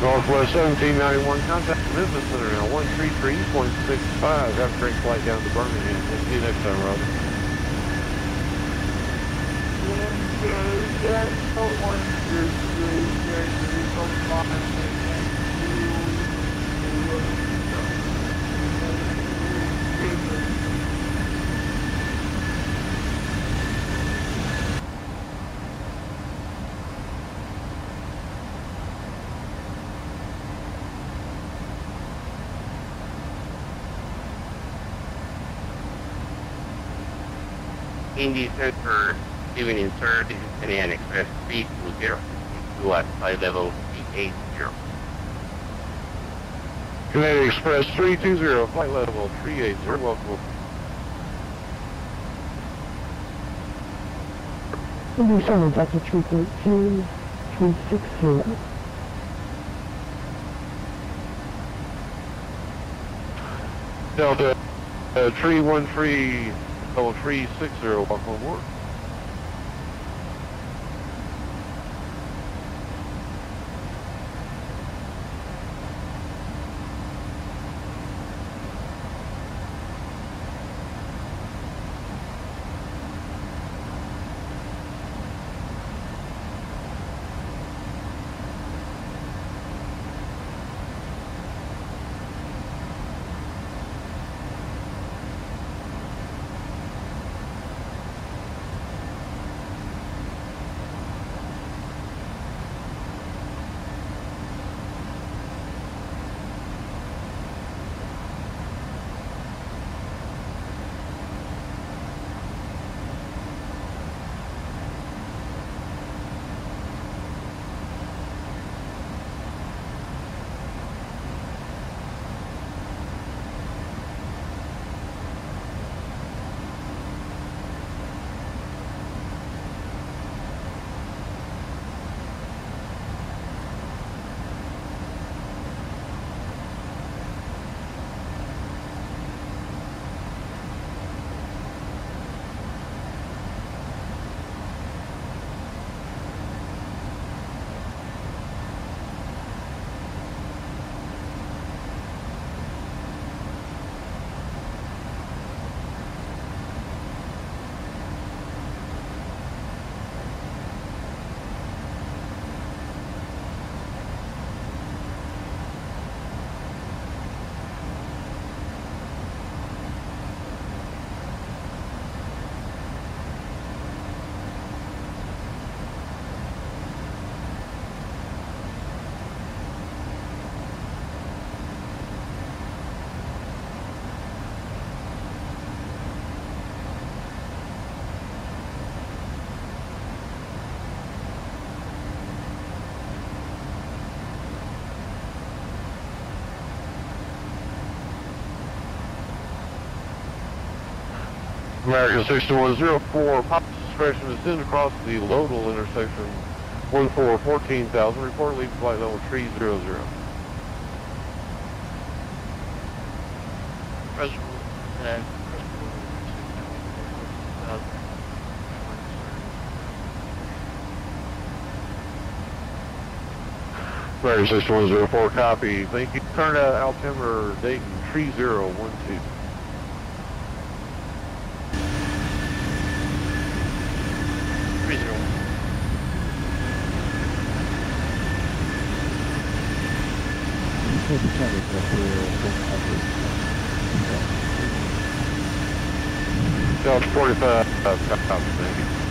Northwest 1791, contact Business Center now, 133.65. Have a great flight down to Birmingham. We'll see you next time, Roger. Indy Center, even in third, this is Canadian Express 320, to at flight level 380. Canadian Express 320, flight level 380. Welcome. Indy 7, Delta 313, 360. Delta 313, level 360, welcome aboard. American 6104, pop suppression is in across the Lodal intersection, 14,000. Report leave flight level 300. American 6104, copy. Thank you. Turn out altimeter Dayton 3012. Delta 45, thank you.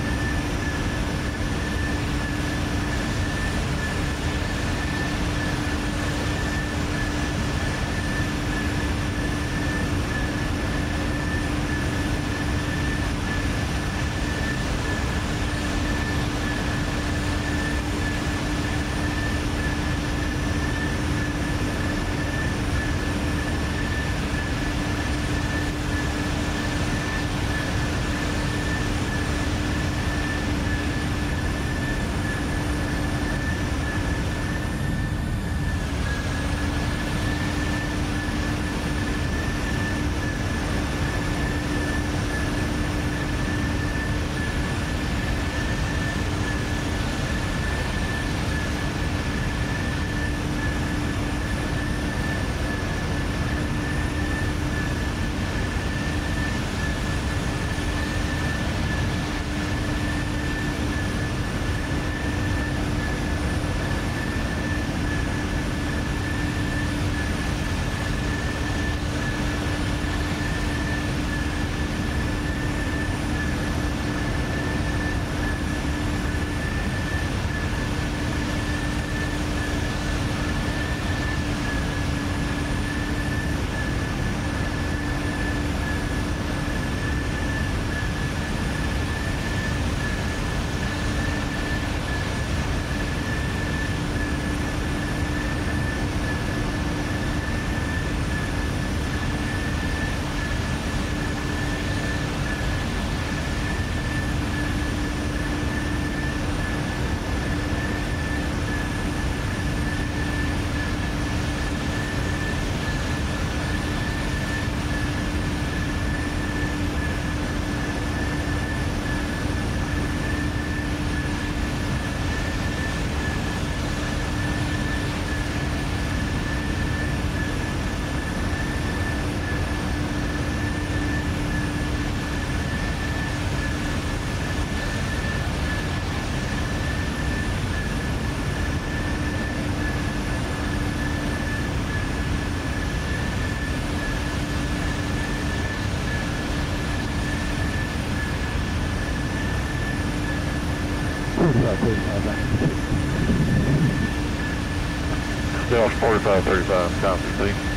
Delta 4535, copy, please.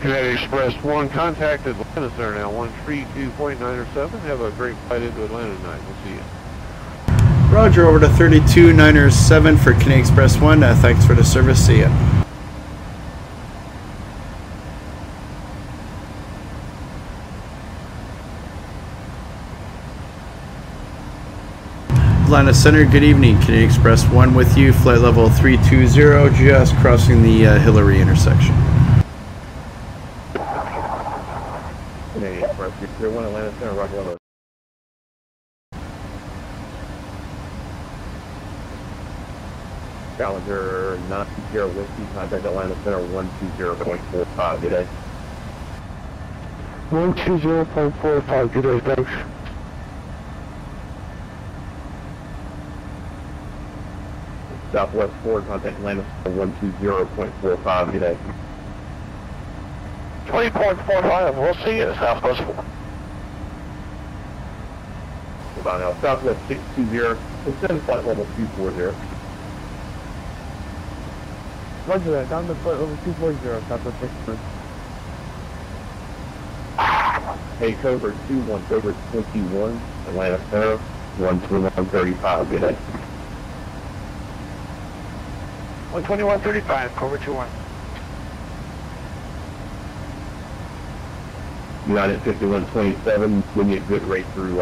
United Express 1, contact Atlanta Center now, 132.907. Have a great flight into Atlanta tonight. We'll see you. Roger, over to 32907 for Canadian Express 1. Thanks for the service. See ya. Atlanta Center, good evening. Canadian Express 1 with you, flight level 320, just crossing the HLRRY intersection. Canadian Express 301 Atlanta Center, roger level. Challenger 920 Whiskey, contact Atlanta Center 120.45, good day. 120.45, good day, thanks. Southwest 4, contact Atlanta Center 120.45, good day. 20.45, we'll see you at Southwest 4. Hold on now, Southwest 620, descend flight level 240. Roger that, down to flight level 240, Southwest 620. Hey, Cobra 21, Cobra 21, Atlanta Center, 121.35, good day. 121.35, Cobra 21. United 5127, we need a good rate through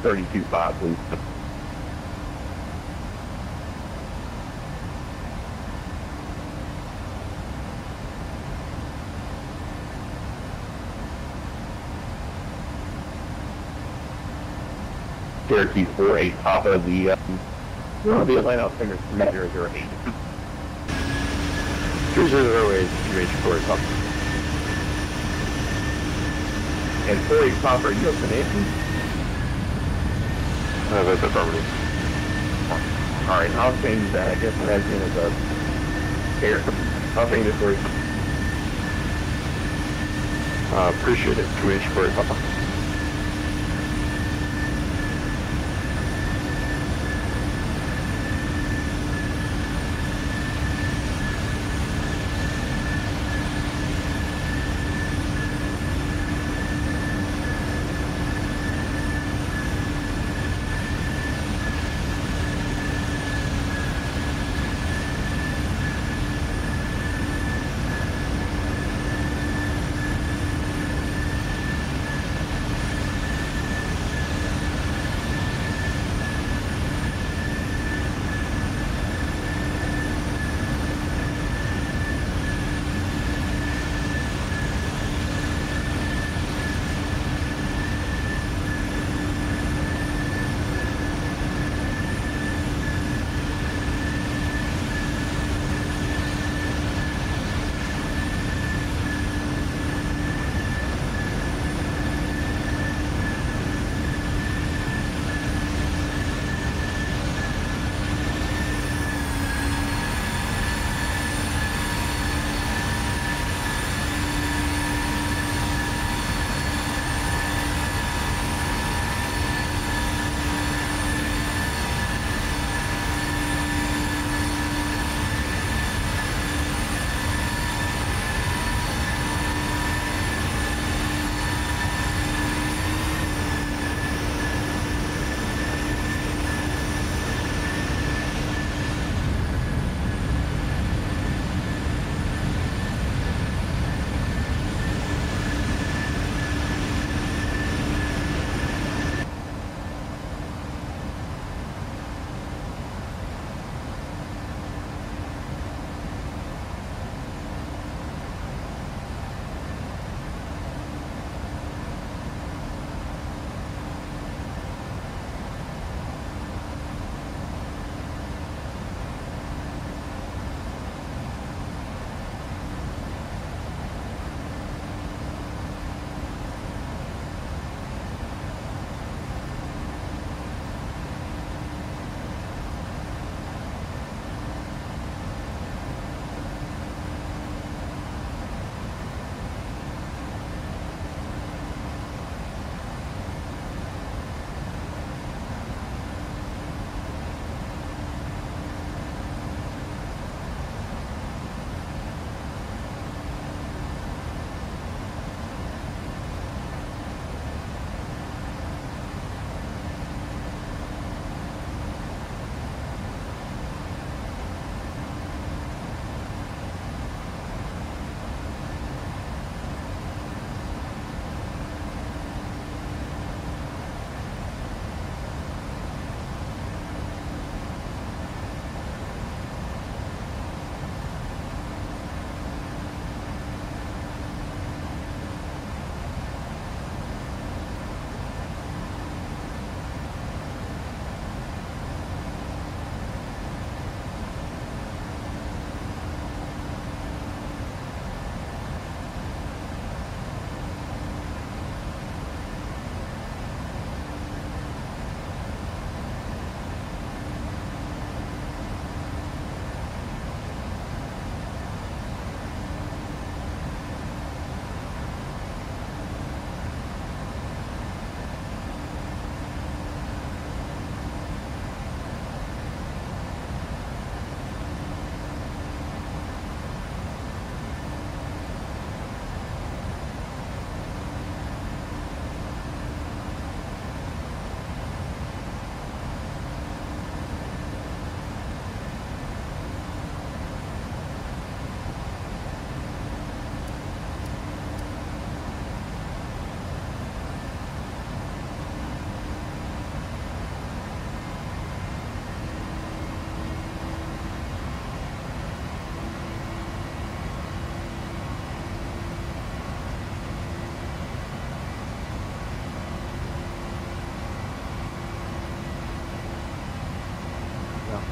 32.5, please. Cherokee 48, top of the Atlanta Fingers 3008. 3008, UH4 top. And 48 top, are you up to Nancy? That's affirmative. Alright, I'll change that. I guess it has been as a here. I'll change it for you. Appreciate it. 2H4 top.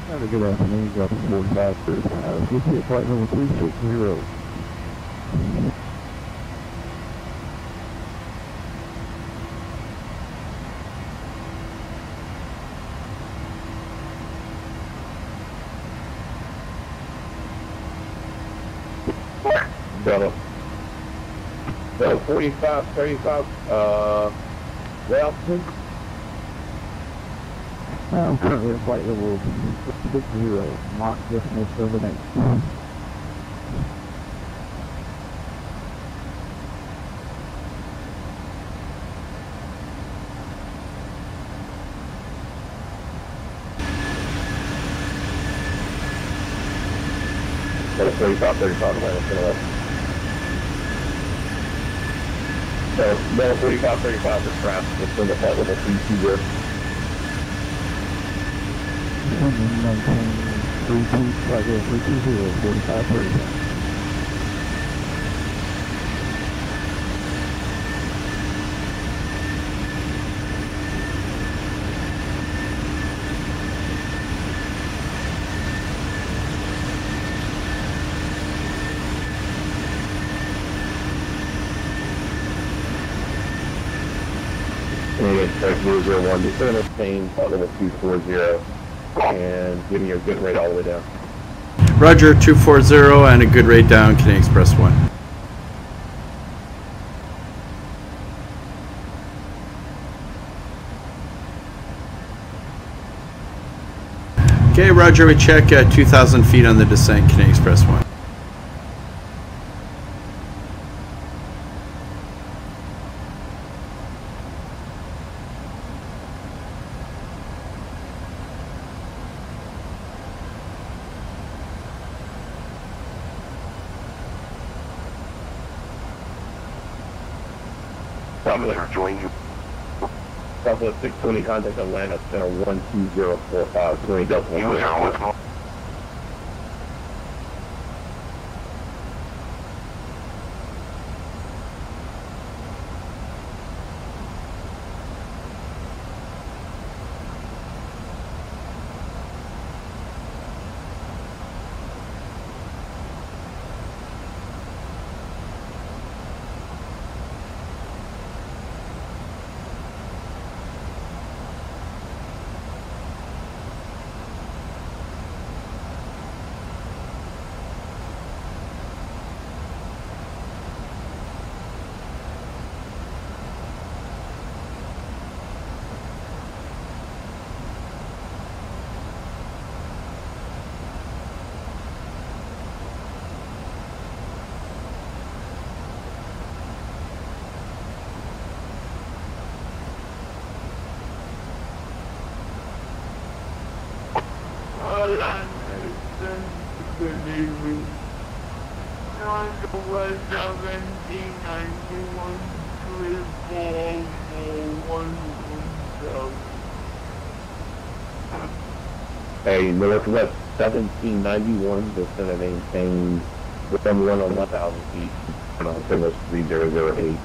Have a good afternoon, got 45 through. You'll see flight number 360. Delta 4535, Welton. I'm currently at flight level 60, Mach decimal 78. Got a 4535 Atlanta, so, Delta 4535 is trapped within the flight level 320. 119, 320, 4535. Airline 001, descend of Spain, flight level 240, and giving you a good rate all the way down. Roger, 240 and a good rate down, Canadian Express 1. Okay, Roger, we check 2,000 feet on the descent, Canadian Express 1. Southwest join you. Southwest 620, contact Atlanta, center 12045, 20 Delta 1. Hey, Northwest 1791, just going to maintain with M1 on 1,000 feet, and on Signal 3008.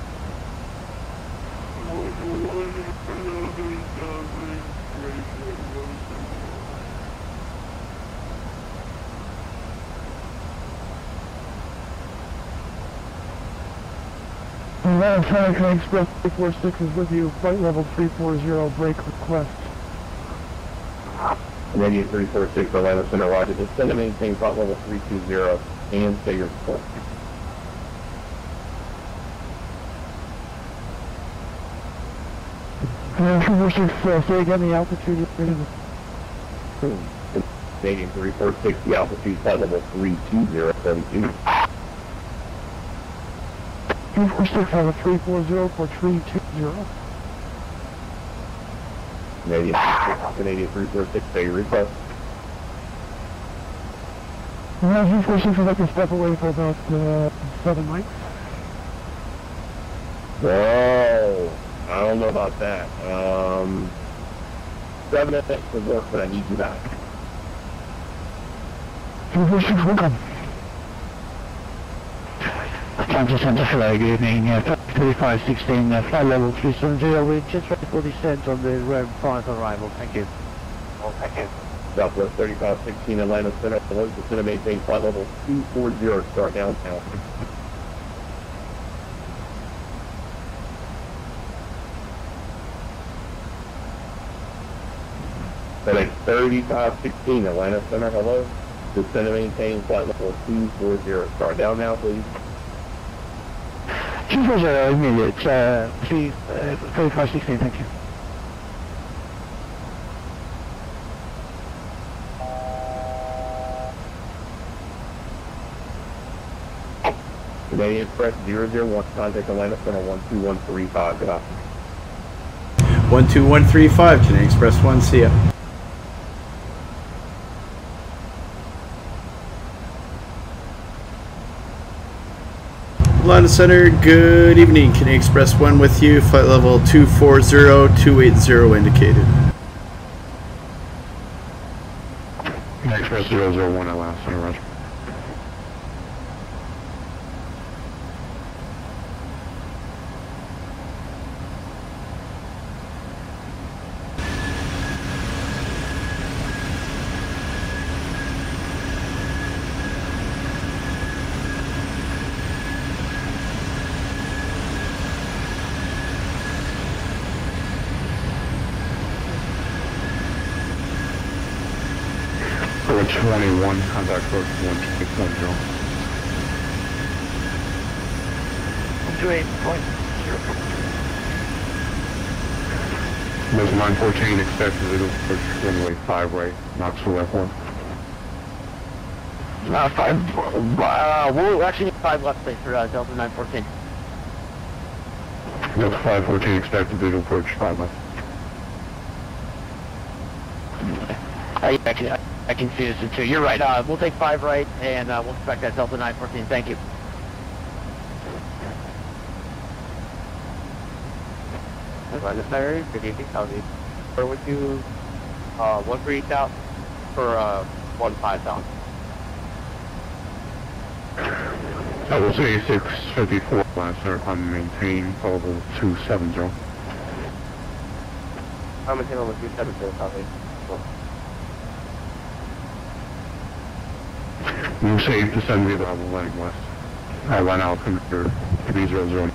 Canadian Express 346 is with you, flight level 340, break request. Canadian 346, Atlanta Center, Roger. Descend to maintain flight level 320 and stay your course. Canadian 346, say again the altitude. Canadian 346, the altitude flight level 320.72. 346 has a 340 for 320. Canadian 346, stay your request. Canadian 346 would like to step away for about 7 mics. Whoa, I don't know about that. 7 minutes to work, but I need you back. 346, welcome. Atlanta Center, hello, good evening. 3516, flight level 370, we're just ready for descent on the Rome 5 arrival, thank you. Oh, thank you. Southwest 3516 Atlanta Center. Hello, descend and maintain flight level 240, start downtown. FedEx 3516 Atlanta Center, hello. Descend and maintain flight level 240. Start down now, please. 240, immediate. 3516, thank you. Canadian Express 001, contact Atlanta Center 12135. Good afternoon. 12135, Canadian Express 1, see ya. Atlanta Center, good evening. Canadian Express 1 with you. Flight level 240-280 indicated. Canadian Express 001 Atlanta Center, roger. For 21, contact approach 128.0. 128.0. Those 914 expected to approach runway 5 right, Knoxville Airport. 5, we'll actually need 5 left place for Delta 914. Delta 514 expected to approach 5 left. I can see this too. You're right. We'll take 5 right, and we'll expect that Delta 914. Thank you. Atlanta Center, good evening. Where would you 130,000 for 15,000? I will say 654 last center, I'm maintain level 270. I'm maintain level 270, copy. You say to send me the level landing west. I run out from your 300.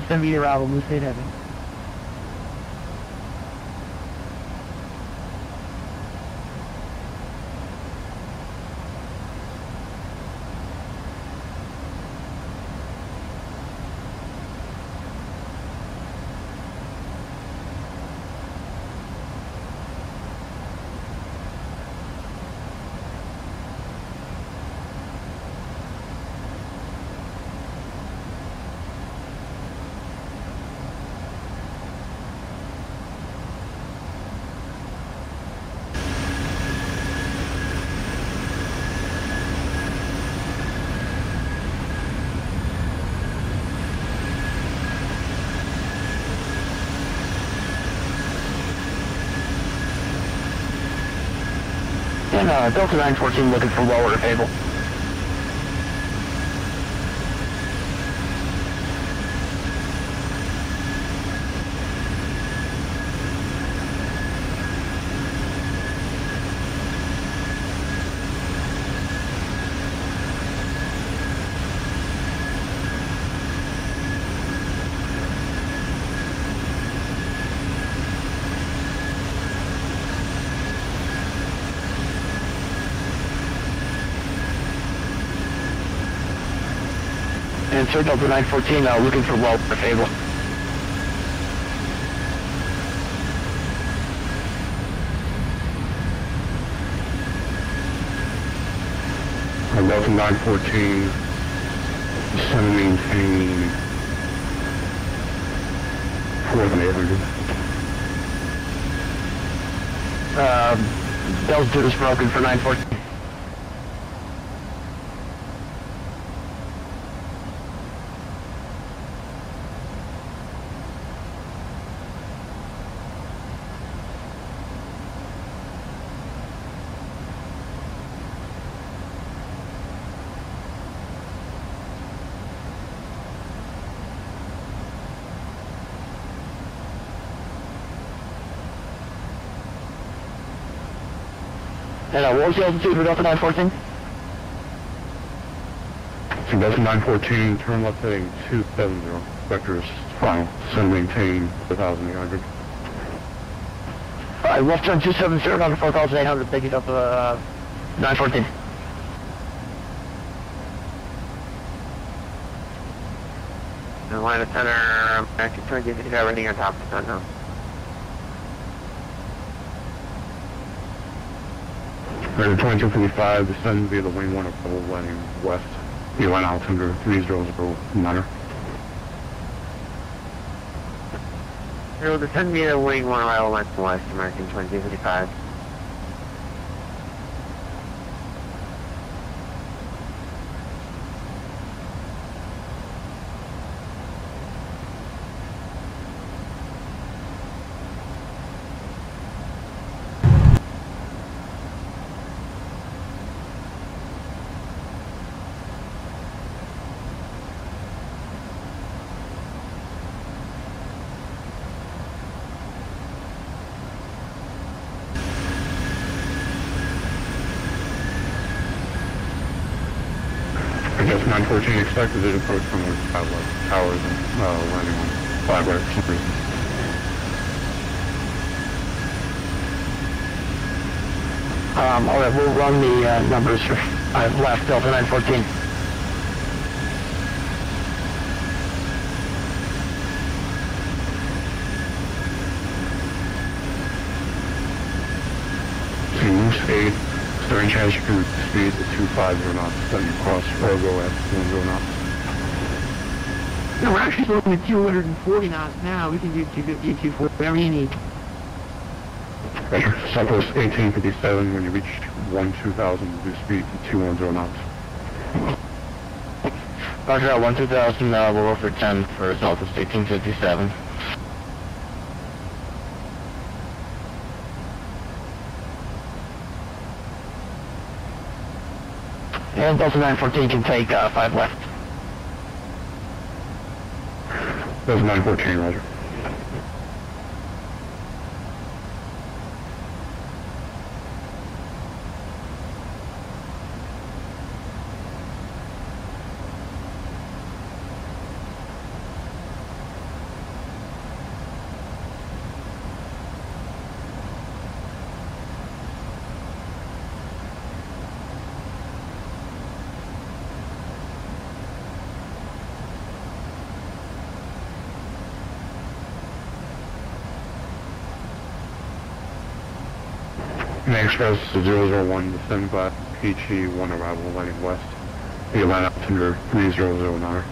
Send me the arrival, Blue State Heaven. And Delta 914 looking for well order table. And Sir Delta 914 looking for well order table. Delta 914, descend and maintain 4,800. Delta 2 is broken for 914. And what was the altitude for Delta 914? So Delta 914, turn left heading 270. Vectors final. Send maintain 1,800. Alright, left turn 270, down to 4,800. Thank you, Delta 914. And line of center, I'm actually trying to get everything on top of that now. Radar 2255, descend via the wing 1 of Rebel landing west. Airline altimeter 3009. You'll descend via wing 1 arrival length west, American 2255. Just 914 expected to approach from the towers and landing on 5 right for some reason. Alright, we'll run the numbers for left Delta 914. Moose 8, starting chance you can speed at 250 knots, then cross Fargo at 10 knots. No, we're actually going at 240 knots now. We can do 250, 240, whatever you need. Roger. Southwest 1857, when you reach 1-2000, do speed to 210 knots. Roger, at 1-2000, we'll go for 10 for Southwest 1857. And Delta 914 can take 5 left. That's 914, roger. Xpress 001, descend by PG1 arrival, landing west. Airline altimeter 3009.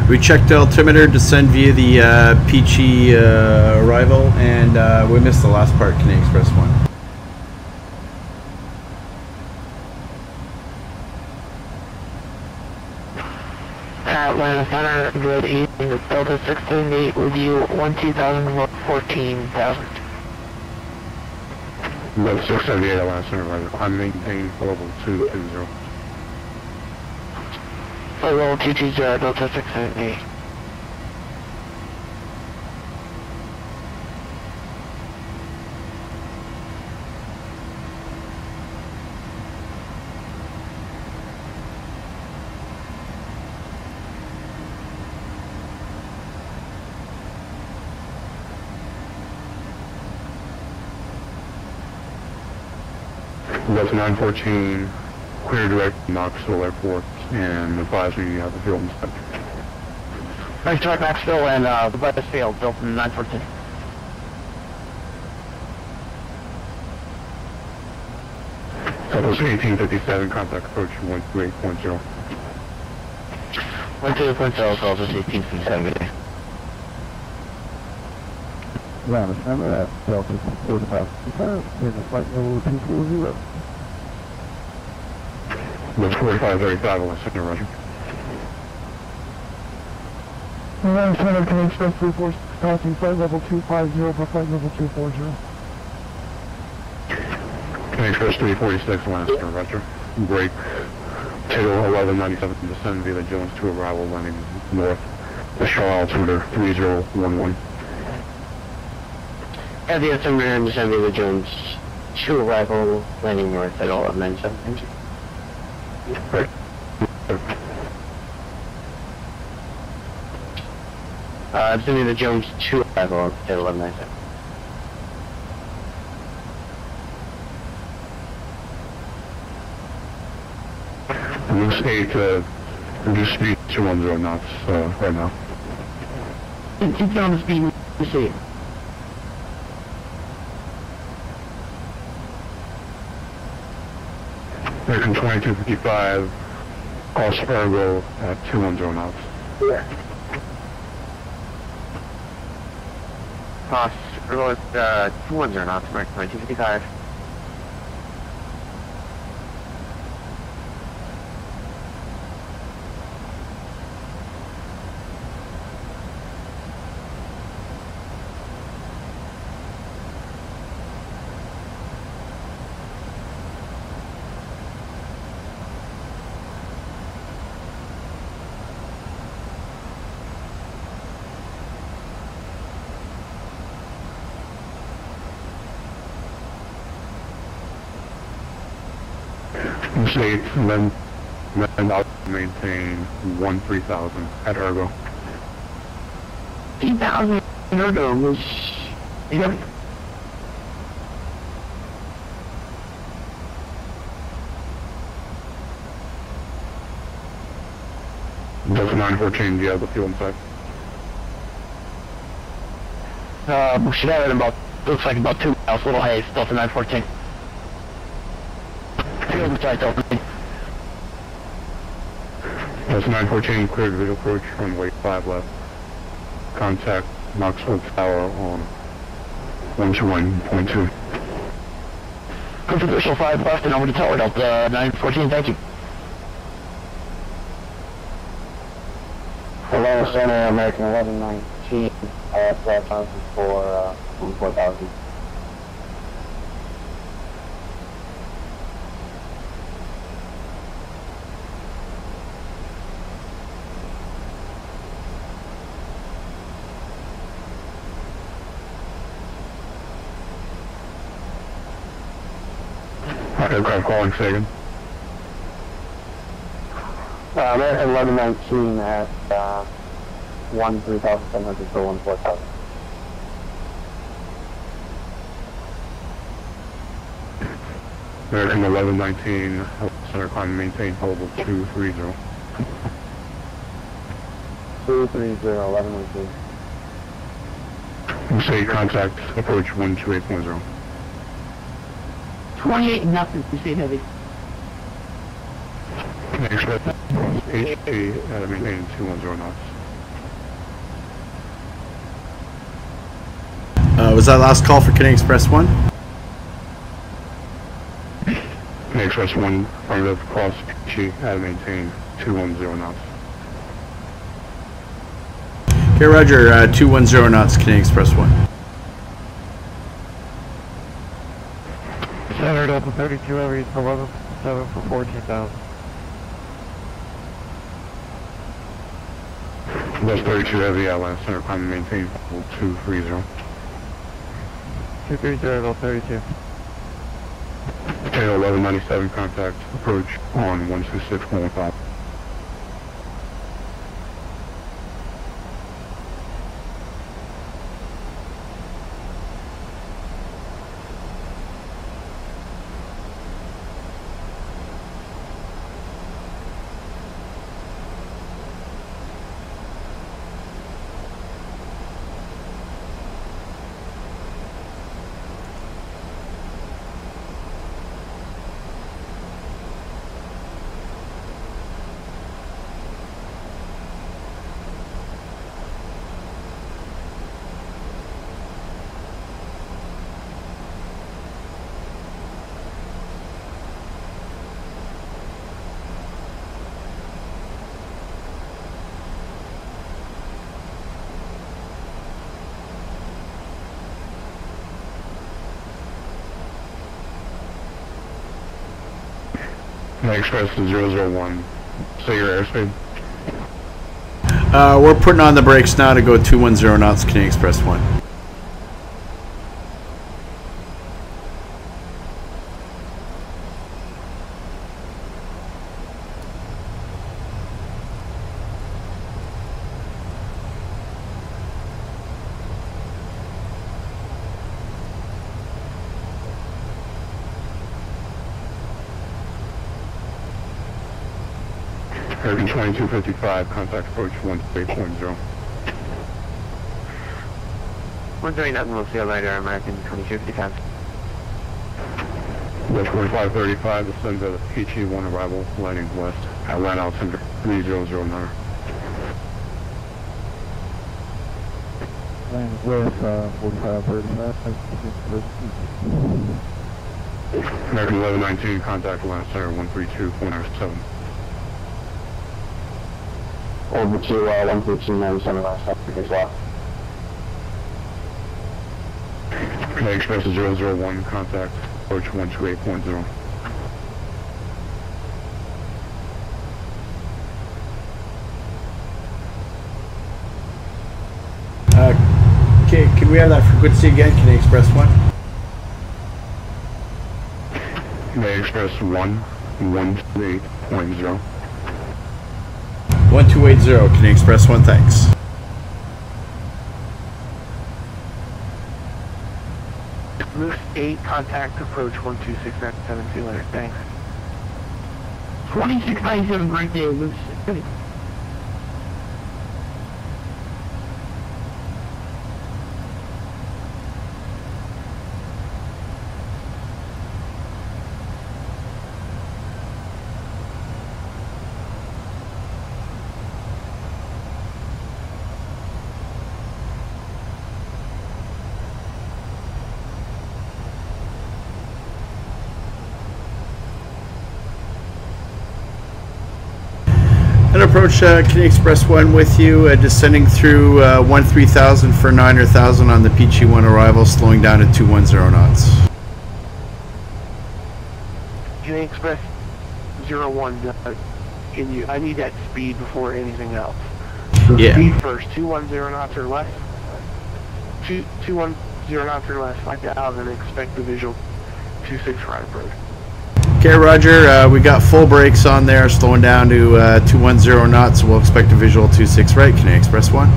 We checked the altimeter, descend via the PG arrival, and we missed the last part, Canadian Express 1. Atlanta Center, good evening, Delta 678 with you, 14,000. Level 678 Atlanta Center, roger. I'm maintaining level 220. Level 220, Delta 678. Delta 914, clear direct Knoxville Airport, and advise me you have a field inspector. Thanks, direct Knoxville and the Bus Field, Delta 914. Southwest 1857, contact approach 128.0. 128.0, Southwest 1857. Atlanta Center at Delta 45 in the flight level 240. That's 4535, Atlanta Center, roger. Atlanta Center can Express 346 passing flight level 250 for flight level 240. Can Express 346, Atlanta Center, roger. Break. Tail 1197, descend via the Jones 2 arrival, landing north. The Charles altimeter 3011. At the altimeter and descend via the Jones 2 arrival, landing north at 1197. Assuming the Jones 2 arrival at 1197. Looks 8, reduce speed 210 knots, right now. Keep down the speed, you see. American 2255, cross Fargo at 210 knots. Cross Fargo at 210 knots, American 2255. State, then I'll maintain 13000 at Ergo. 3,000 Ergo was, you know, Delta 914, do you have the fuel inside? we should have it in about, looks like about 2 miles, a little haze, Delta 914. Field inside Delta 9. Delta 914, cleared visual approach, runway 5 left. Contact Knoxville Tower on 121.2. Come to Visual 5 left and over to Tower Delta 914, thank you. Hello, Center American 1119, flight time for 4000. Aircraft calling Sagan. American 1119 at 13,700 for 14,000. American 1119, center climb maintain level 230. 230, 1119. Say contact approach 128.0. 28 nothing, you see heavy. Express HA at maintain 210 knots. Was that last call for Canadian Express 1? Canadian Express 1, affirmative, cross HA at maintain 210 knots. Okay, roger, 210 knots, Canadian Express 1. Center Delta 32, every 11.7 for 14,000. Delta 32 heavy, Atlanta center climb maintain level 230. 230, Delta 32. KATL 1197 contact approach on 126.15. Express to 001. Say your airspeed. We're putting on the brakes now to go 210 knots, Canadian Express 1. American 2255, contact approach 13.0. 139, we'll see you later, American 2255. West 4535, descend to PT1 arrival, landing west, Atlanta altimeter 3009. Land west, 4535. American 1119, contact Atlanta Center 132.7. Over to 13297 last time as well. Express 001, contact approach 128.0. Okay, can we have that frequency again? Can you express 1? May Express 118.0. 1280, can you express 1? Thanks. Moose 8, contact approach 126.7, see you later, thanks. 2697, right there, Moose. And approach, can you express 1 with you, descending through 13,000 for 9,000 on the PG1 arrival, slowing down to 210 knots. Can you express 01, can you, I need that speed before anything else. So Yeah. speed first, 210 knots or less. 210 knots or less, 5,000, expect the visual 26 right approach. Okay, Roger, we got full brakes on there, slowing down to 210 knots, so we'll expect a visual 26 right. Can you express 1?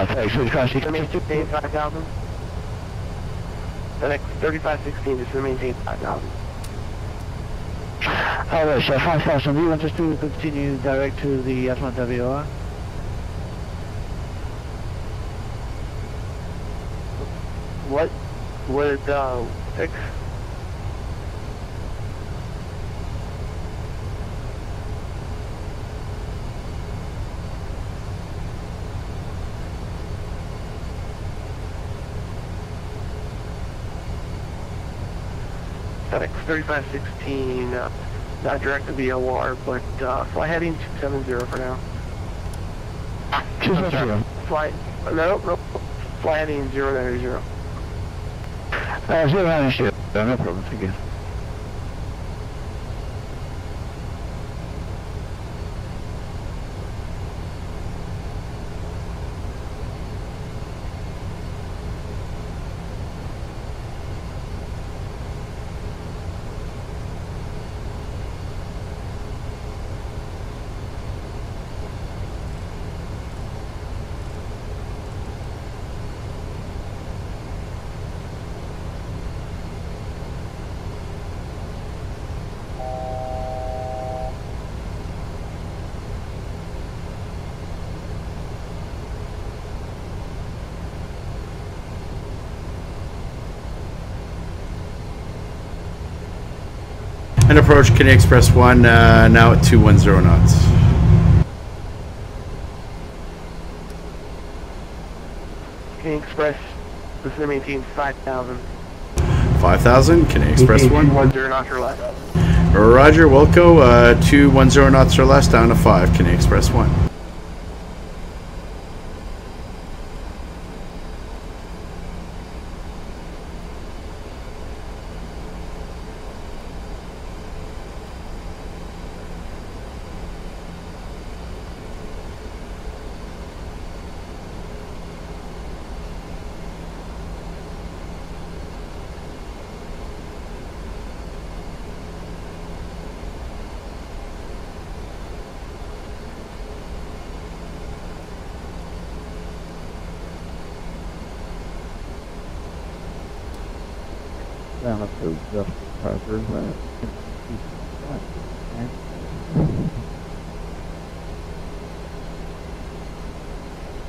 Thanks for the cross. You can maintain 5,000. The next 3516 is to maintain 5,000. Alright, so 5,000, we want us to continue direct to the Atlanta VOR. What would, 6? FedEx 3516, not direct to VOR, but fly heading 270 for now. 270. Fly, no, fly heading 090. 090, no problem, thank you. And approach, can you express 1, now at 210 knots. Can you express, this is to maintain 5,000. 5,000, can you express 1? 210 knots or less. Roger, Wilco, 210 knots or less, down to 5, can you express 1? Down up to just pressure.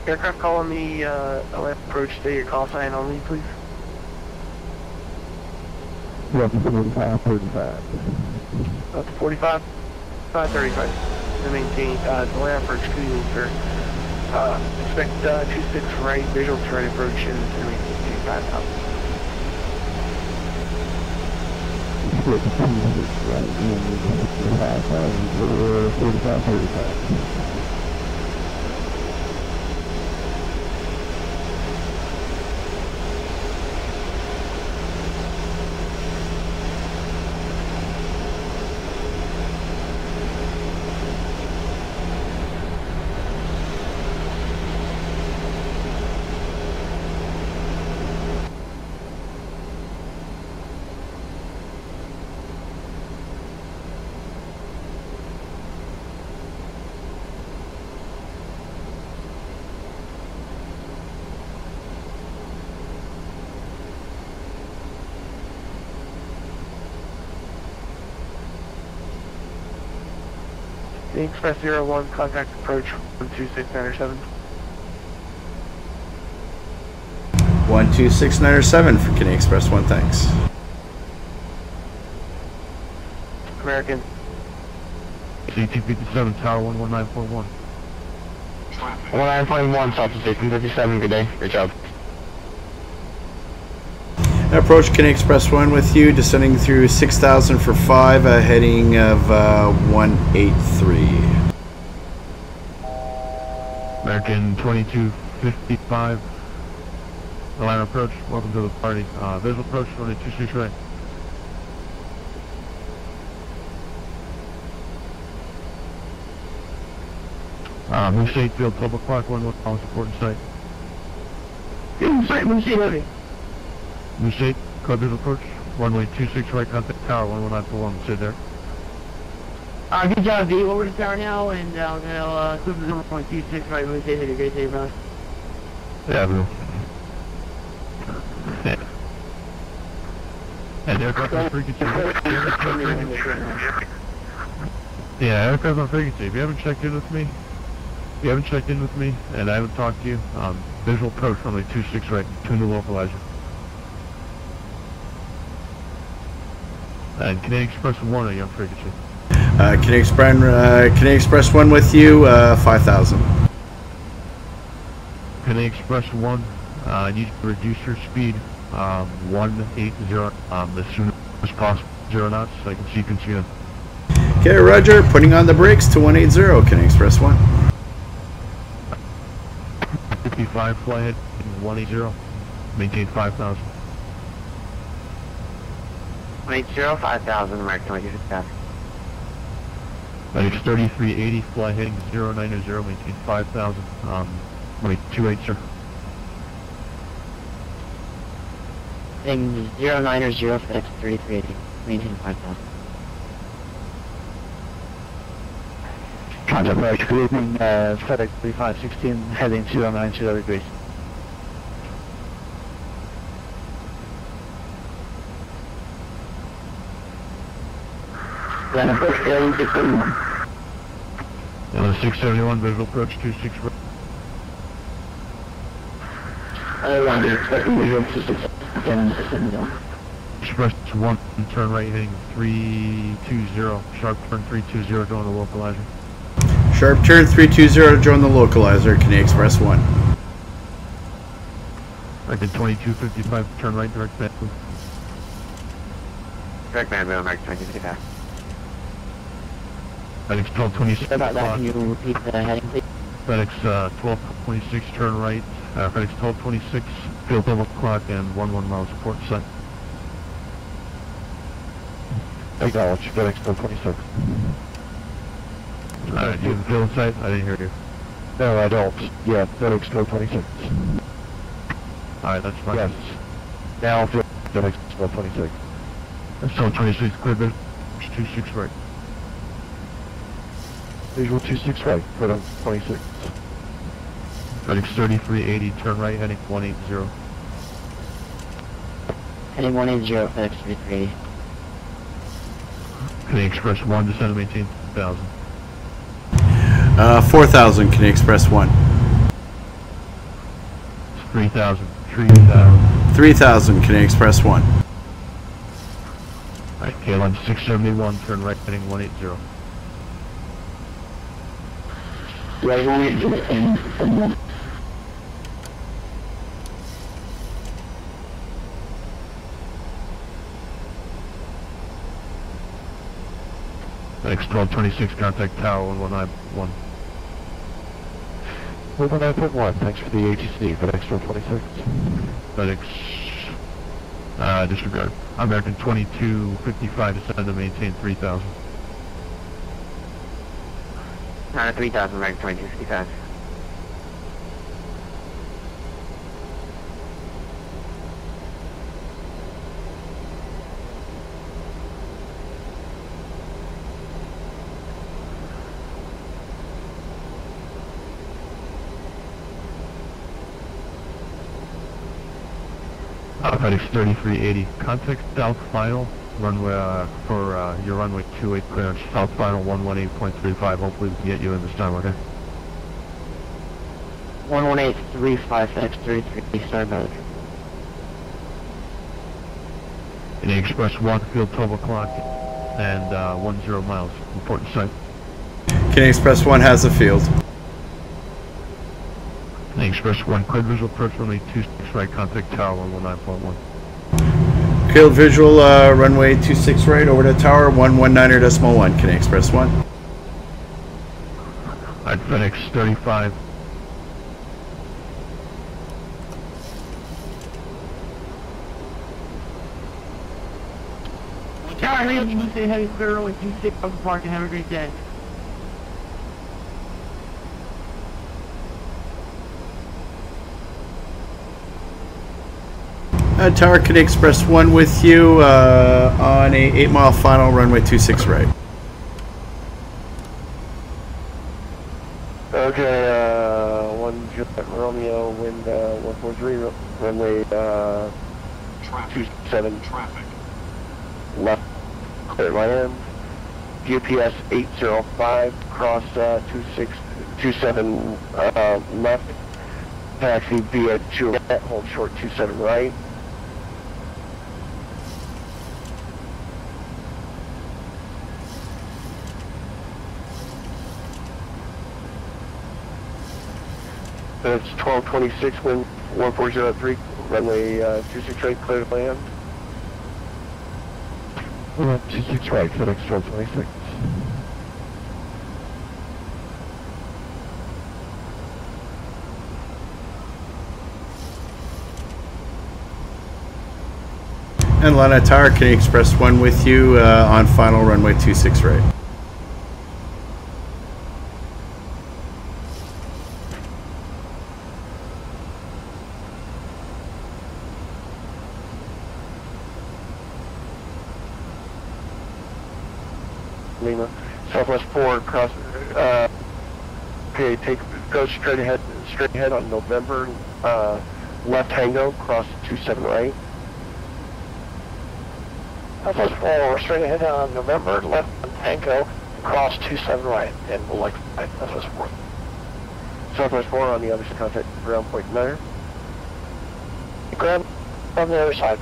Aircraft calling me, approach, stay your call sign on me, please. 45, 35. Up to 45, 535. To maintain, delay approach to you, sir. Expect 26 right, visual to right approach and maintain 25 out. Split 2 right, and 45, 35. The Xpress 01, contact approach 12697. 12697 for Canadian Express 1, thanks. American. CT57, Tower 11941. 1941, South Station 57, good day. Great job. Approach Canadian Express 1 with you, descending through 6,000 for 5, heading of 183. American 2255. Atlanta approach, welcome to the party. Visual approach, runway 26 right. Move state field, 12 o'clock, 1 miles, important site. Move state loading. New state, code visual approach, runway 26 right, contact tower 11941, sit there. Good job, V. Over to tower now, and I'm gonna clip the number 26 right, move state, have a great day, brother. Yeah, Bill. And aircraft on frequency. Yeah, aircraft on frequency. If you haven't checked in with me, and I haven't talked to you, visual approach, runway 26 right, tune the localizer. And Canadian Express 1, are you on frequency? Canadian Express 1 with you, 5,000. Canadian Express 1, I need to reduce your speed, 180, as soon as possible, 0 knots, so I can see you can see them. Okay, roger, putting on the brakes to 180, Canadian Express 1. 55, fly ahead, 180, maintain 5,000. 180, 5000, American 26. It's 3380, fly heading 090, maintain 5,000, wait, 28, sir. Heading 090, FedEx 3380, maintain 5000. Contact approach, good evening, FedEx 3516, heading 090 degrees. Then approach Airline 671. Airline 671, visual approach 26 right. Airline expecting visual 26, Airline 671. Express 1, turn right heading 320, sharp turn 320, join the localizer. Sharp turn 320 to join the localizer, Canadian Express 1. American 2255, turn right, direct man. Direct man, American 2255. FedEx 1226 About that, can you repeat the heading, please? FedEx 1226, turn right, FedEx 1226, field 12 o'clock and 11 miles report site. Acknowledge, FedEx 1226. Alright, you have the field site? I didn't hear you. No, I don't. Yeah, FedEx 1226. Alright, that's fine. Yes. Now, FedEx 1226. That's 1226, clear bit, 26 right. Visual 26 right, FedEx 26. FedEx 3380, turn right heading 180. Heading 180, FedEx 380. Can Express 1 descend and maintain 4,000? 4,000, Can Express 1. 3,000. 3,000. 3,000, Can Express 1. Alright, KLM 671, turn right heading 180. Right, FedEx 1226, contact Tower 1191. 119.1, thanks for the ATC, FedEx 1226. FedEx, disregard. American 2255, descend and maintain 3,000. 3,000, American 2255. FedEx 3380, contact South Final, runway, for your runway 28 clearance, South Final 118.35, hopefully we can get you in this time, okay? 11835, FedEx 3380, sorry about it. In the Express 1, field 12 o'clock, and 10 miles, important site. Can Express 1 has a field. The Express 1, cleared visual approach runway 26 right, contact Tower 119.1. Cleared visual, runway 26 right, over to Tower 119.1, Can Express 1. Alright, FedEx 35. Charlie, you can say heavy clear with 26 on the park and have a great day. Tower, Can Express 1 with you on a 8-mile final, runway 26 right. Okay, 1 Juliet Romeo, wind 143, runway 27, left, clear land, GPS 805, cross 2627 left, taxi via Juliet, hold short 27 right. That's 1226, wind 1403, runway 26 right, clear to land. 26 right, FedEx 1226. And Lana Tower, Can Express 1 with you on final, runway 26 right. Lima, Southwest 4, cross, okay, go straight ahead on November, left Tango, cross 27 right. Southwest 4, straight ahead on November, left Tango, cross 27 right, and we'll like Southwest 4. Southwest 4 on the other side, contact ground point 9. Ground on the other side.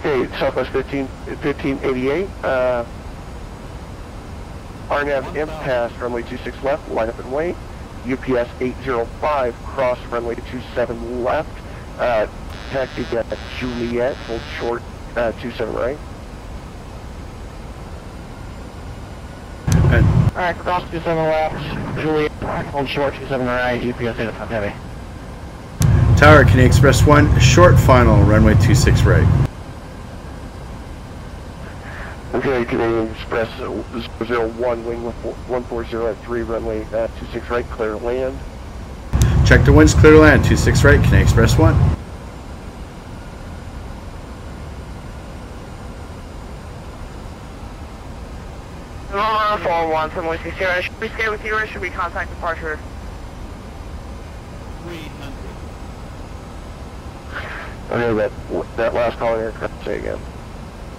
Okay, Southwest 1588, RNAV impasse, runway 26 left, line up and wait. UPS 805, cross runway 27 left, taxi at Juliet, hold short 27 right. Alright, cross 27 left, Juliet, hold short 27 right, UPS 805 heavy. Tower, Can Express 1, short final, runway 26 right. Okay, Canadian Express 001, wing 140 at 3, runway 26 right, clear land. Check the winds, clear land, 26 right, Can Express 1. Fall 1 from 160, should we stay with you or should we contact departure? 300. Okay, that last calling aircraft, say again.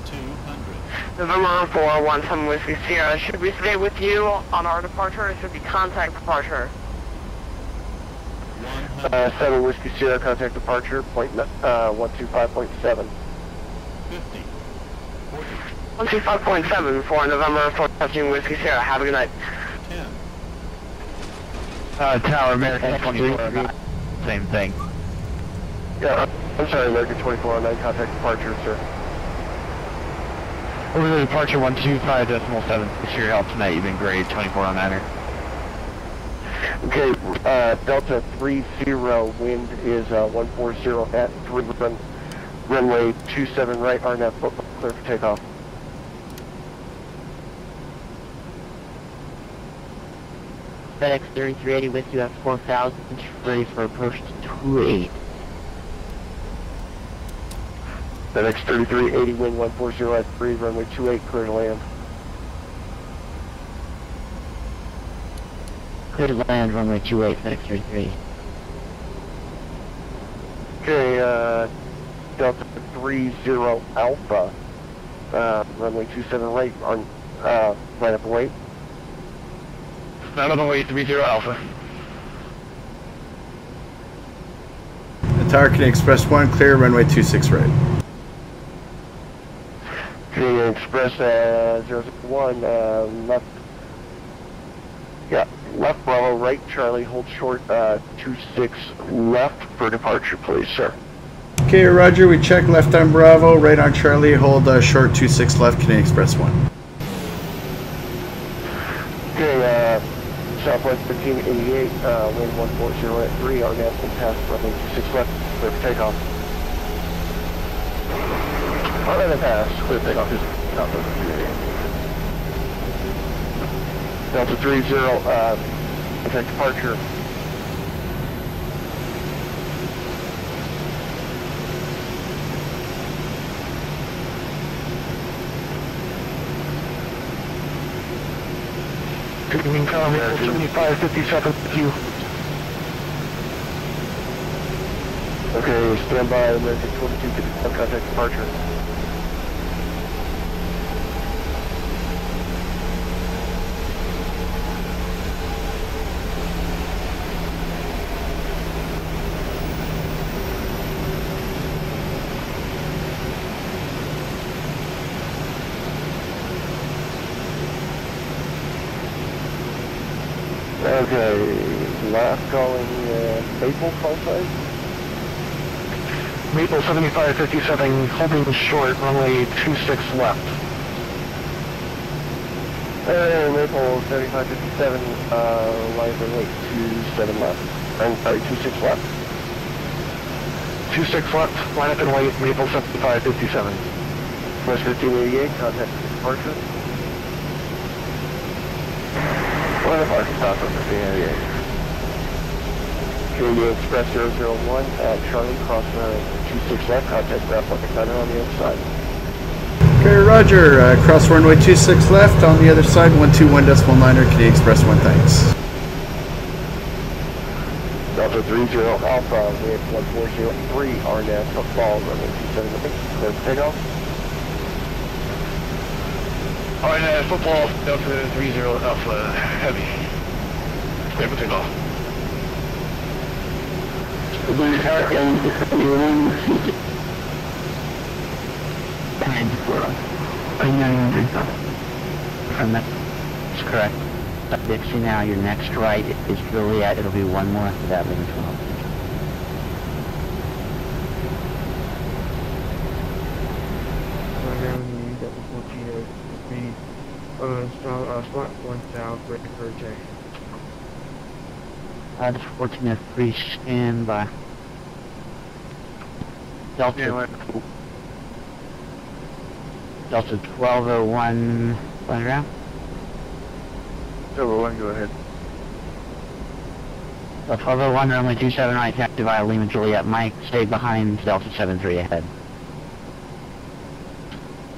200. November 417 Whiskey Sierra, should we stay with you on our departure or should we contact departure? 100. 7 Whiskey Sierra, contact departure, point 125.7. 50. 40. 125.7 for November 417 Whiskey Sierra, have a good night. 10. Tower American 24, same thing. Yeah, I'm sorry, American 2409, contact departure, sir. Over the departure 125.7. Thanks for your help tonight. You've been great. 2409er. Okay, Delta 30, wind is 140 at 3, runway 27 right, RNAV, clear for takeoff. FedEx 3380 with you at 4,000, ready for approach to 28. FedEx 3380, wind 140 at 3, runway 28, clear to land. Clear to land, runway 28, FedEx 33. Okay, Delta 30 Alpha, runway 27 right, on, line up and wait. Stand up and wait, 30 Alpha. The Tower can Express 1, clear, runway 26 right. Okay, Express 001, left. Yeah, left Bravo, right Charlie, hold short 26 left for departure, please, sir. Okay, Roger, we check left on Bravo, right on Charlie, hold short 26 left, Canadian Express 1. Okay, Southwest 1388, wind 140 at 3, our national pass, runway 26 left, clear for takeoff. RNAV pass, clear takeoff is Southwest 1388. Delta 30, contact departure. Good evening, Tower 7557 with you. Okay, stand by, American 22, contact departure. Okay, last calling Maple call sign. Maple 7557, holding short, runway 26 left. Maple 7557, line for late 27 left. I'm sorry, 26 left. 26 left, line up and wait, Maple 7557. West 1588, contact departure. One of our stops on 1588. Canadian Express 001 at Charlie, cross 26 left, contact ground flight center on the other side. Okay, Roger, cross runway 26 left, on the other side, 121.9er, Canadian Express 1, thanks. Delta 30 Alpha, we have 1403, RNAV, football, runway 27 right, clear for takeoff. RNAV football, Delta 30 Alpha, heavy. Clear for takeoff. That's correct. Dixie now, your next right is Juliet. It'll be one more after that, maybe 12. Spot 1 south, ready for J. Just 1403, stand by. Delta 1201, flying around. 1201, go ahead. Delta 1201, runway 27 right, taxi via Lima Juliet. Mike, stay behind Delta 73 ahead.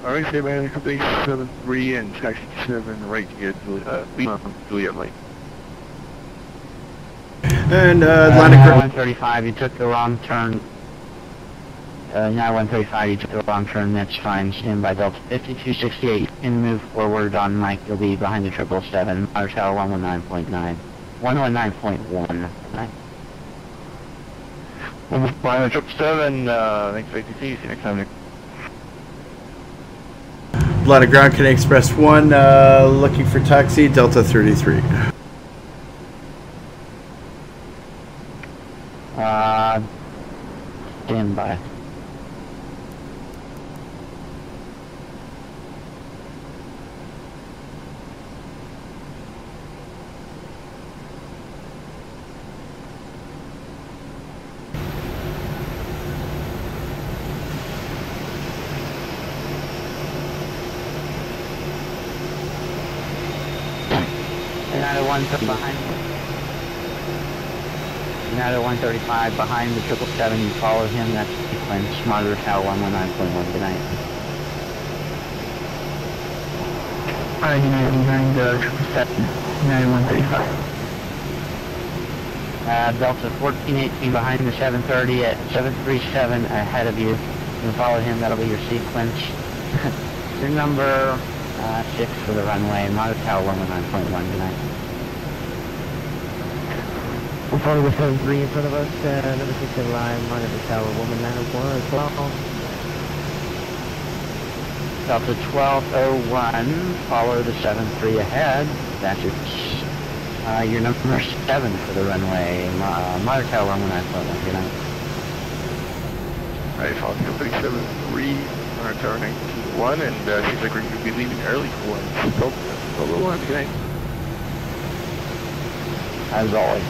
Alright, stay behind Delta 73 and taxi 7 right to get Lima Juliet Mike. And Atlantic... 135, you took the wrong turn. United 135, you took the wrong turn, that's fine. Stand by Delta 5268. You can move forward on Mike. You'll be behind the 777. Monitor Tower 119.9. 119.1. We'll move behind the 777. Thanks for ATC. See you next time, Nick. Atlanta Ground, Canadian Express 1, looking for taxi, Delta 33. Stand by. United 130 behind. United 135 behind the 777. You follow him. That's sequence. Monitor Tower 119.1. Good night. United behind the 777. United 135. Delta 1418 behind the 730 at 737 ahead of you. You can follow him. That'll be your sequence. Your number 6 for the runway. Monitor Tower 119.1. Good night. We'll follow the 73 in front of us, number 6 in line, monitor tower 191 as well. Delta 1201, follow the 73 ahead. That's your number 7 for the runway. Monitor Tower 119.1. Good night. Alright, Fox 373, Monitor Tower 921, and seems like we're going to be leaving early for one. So, good night. As always.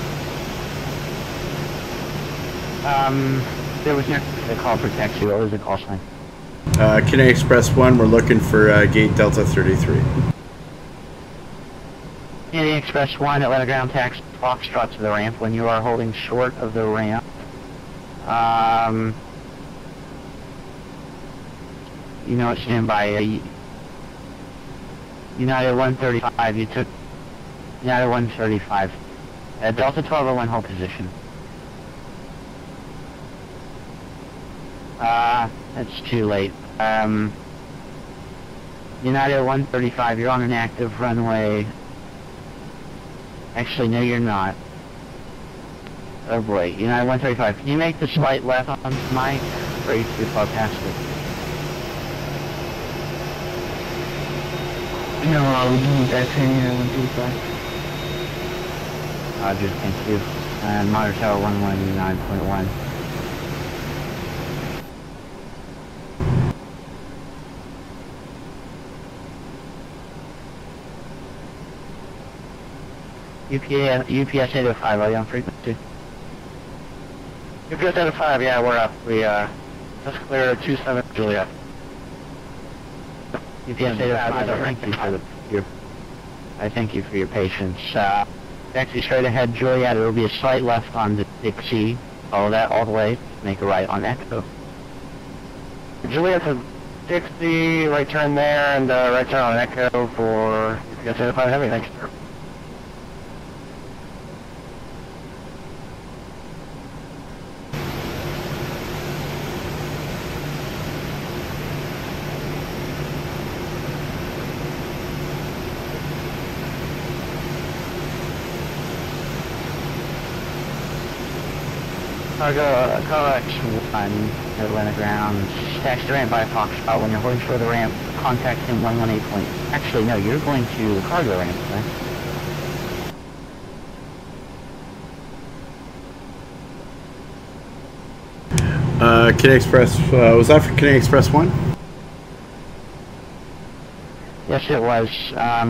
There was no call for taxi. What was the call sign? Canadian Express 1, we're looking for gate Delta 33. Canadian Express 1, Atlanta Ground taxi, Foxtrot to the ramp. When you are holding short of the ramp, you know, stand by. United 135, you took United 135. Delta 1201, hold position. That's too late. United 135, you're on an active runway. Actually, no, you're not. Oh boy, United 135, can you make the slight left on Mike? Or you too far past it? No, we need that United 135. Roger, thank you. And Monitor Tower 119.1. UPS 805, are you on frequency? UPS 805, yeah, we're up. We, just clear 27 Juliet. UPS 805, I thank you for your patience. Taxi straight ahead, Juliet, there will be a slight left on the Dixie. Follow that all the way, make a right on Echo. Juliet to Dixie, right turn there, and right turn on Echo for UPS 805 Heavy, thanks. Cargo X1, Atlanta Ground, taxi ramp by Foxtrot. When you're holding for the ramp, contact him 118 point. Actually, no, you're going to the cargo ramp, right? Canadian Express, was that for Canadian Express 1? Yes, it was.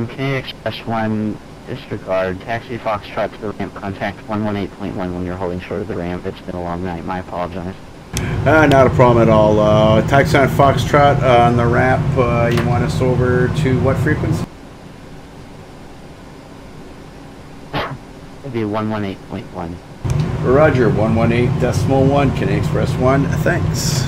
Canadian Express 1, disregard. Taxi Foxtrot to the ramp, contact 118.1 when you're holding short of the ramp. It's been a long night, I apologize. Not a problem at all. Taxi on Foxtrot on the ramp, you want us over to what frequency? It'd be 118.1. Roger, 118.1, Canadian Express 1, thanks.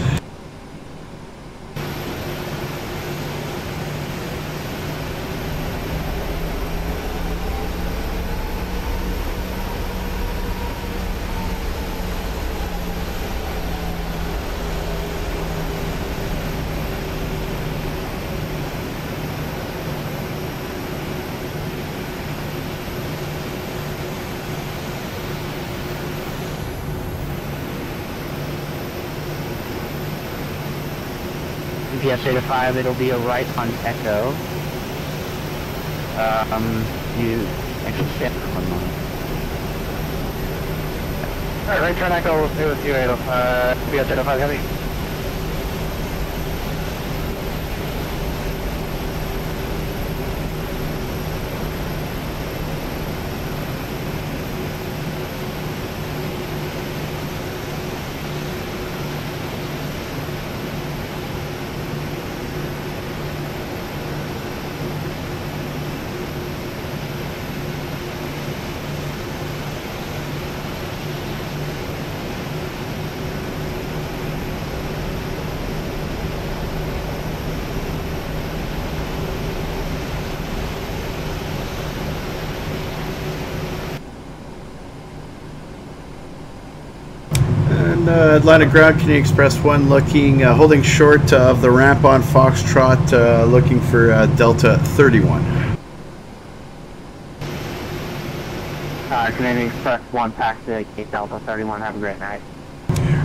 UPS 805, it'll be a right on Echo. You actually stand for 1 moment. Alright, right turn Echo, we'll stay with you, UPS 805 heavy. Atlanta ground, Canadian Express 1 looking, holding short of the ramp on Foxtrot, looking for Delta 31. Canadian Express 1, taxi to Delta 31, have a great night.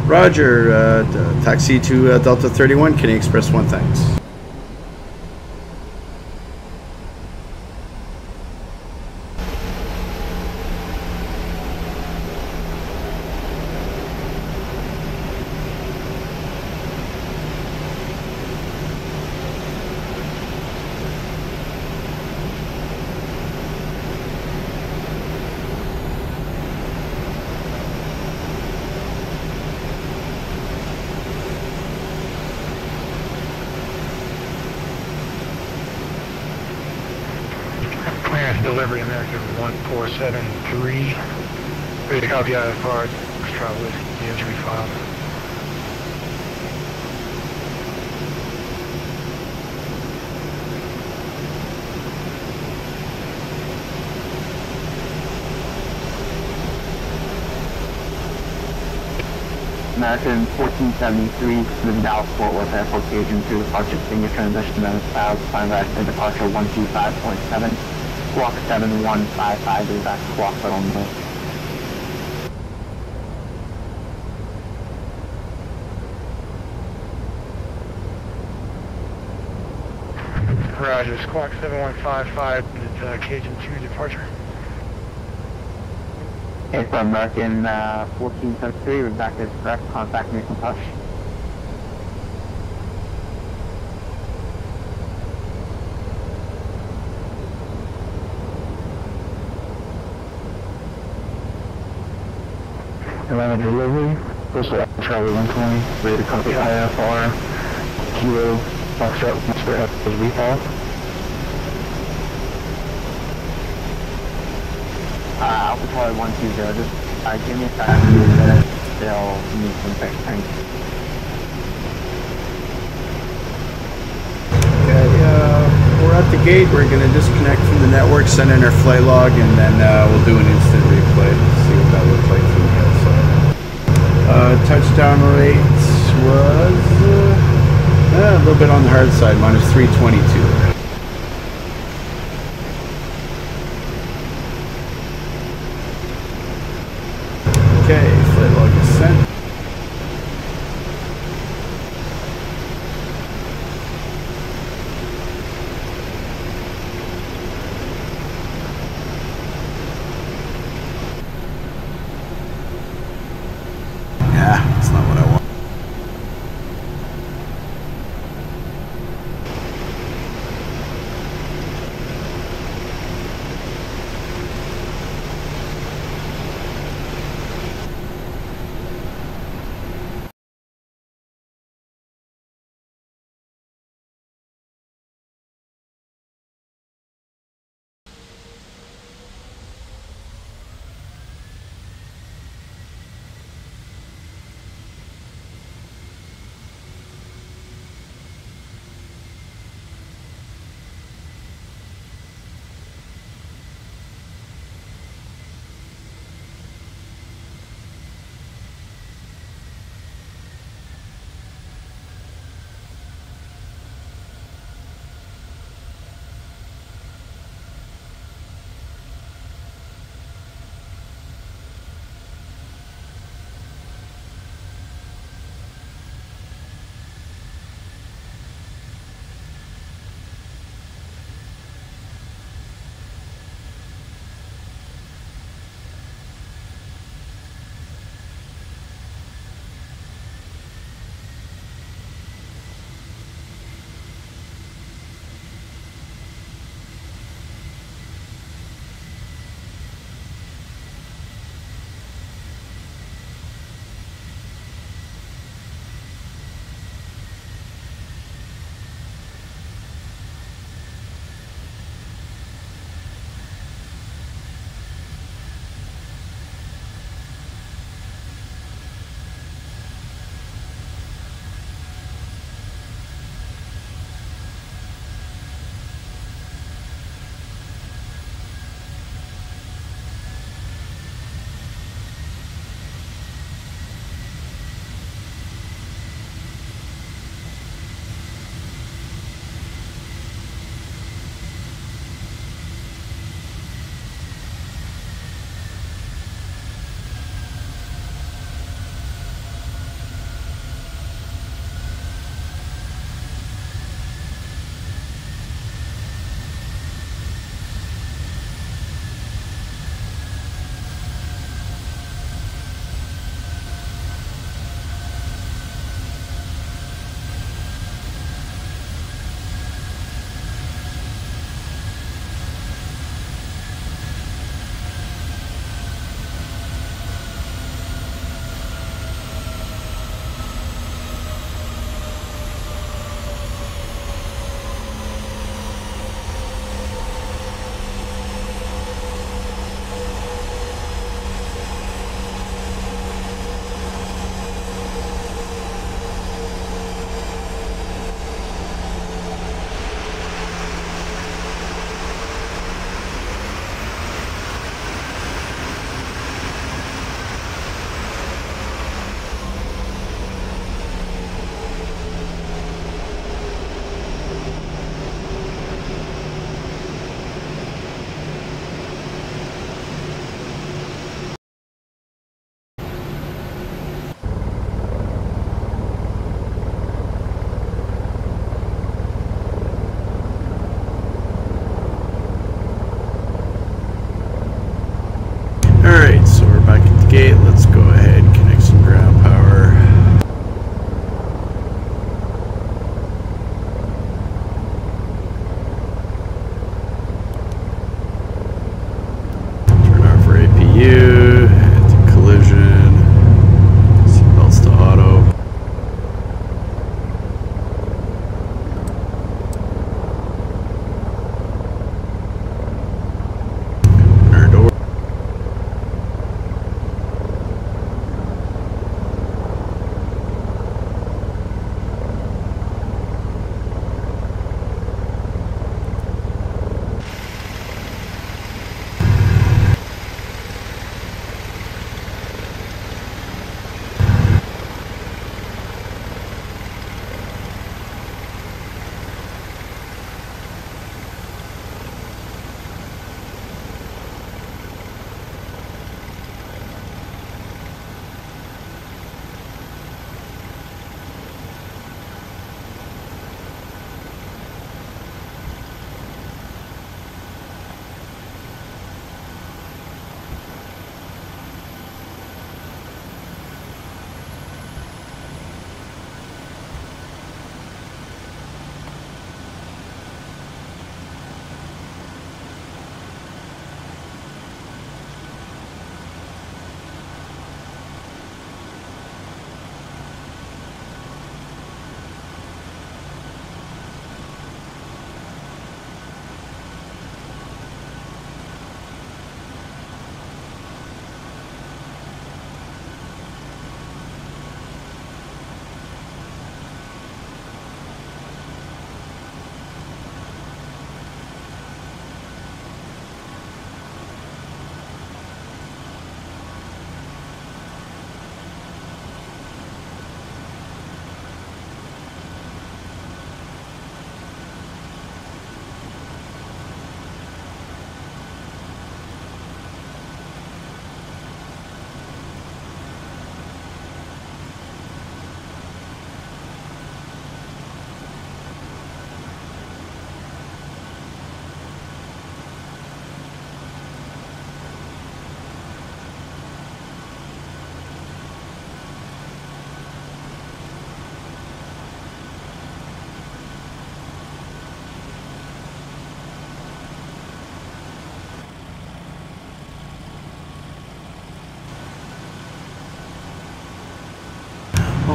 Roger, taxi to Delta 31, Canadian Express 1, thanks. Delivery American 1473. Ready to copy out of card. Extra whiskey, entry file. American 1473, the Dallas Fort Worth Airport Agent 2, departure single transition and cloud, climb back to departure 125.7. Squawk 7155 is back to squawk only. Roger, squawk 7155, it's Cajun 2 departure. Okay, for American 1473, we're back to direct contact me from touch. Atlanta delivery, postal Charlie 120, ready to copy IFR, Kilo, Foxtrot, Mr. F as recall. Alpha Charlie 120, just give me a second, give me a minute, they'll need some fix, thanks. Okay, we're at the gate, we're going to disconnect from the network, send in our flight log, and then we'll do an instant replay, see what that looks like from the outside. Touchdown rate was a little bit on the hard side, minus 322. Okay, flight log is sent. That's not what I want.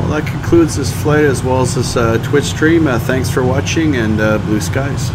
Well, that concludes this flight as well as this Twitch stream. Thanks for watching, and blue skies.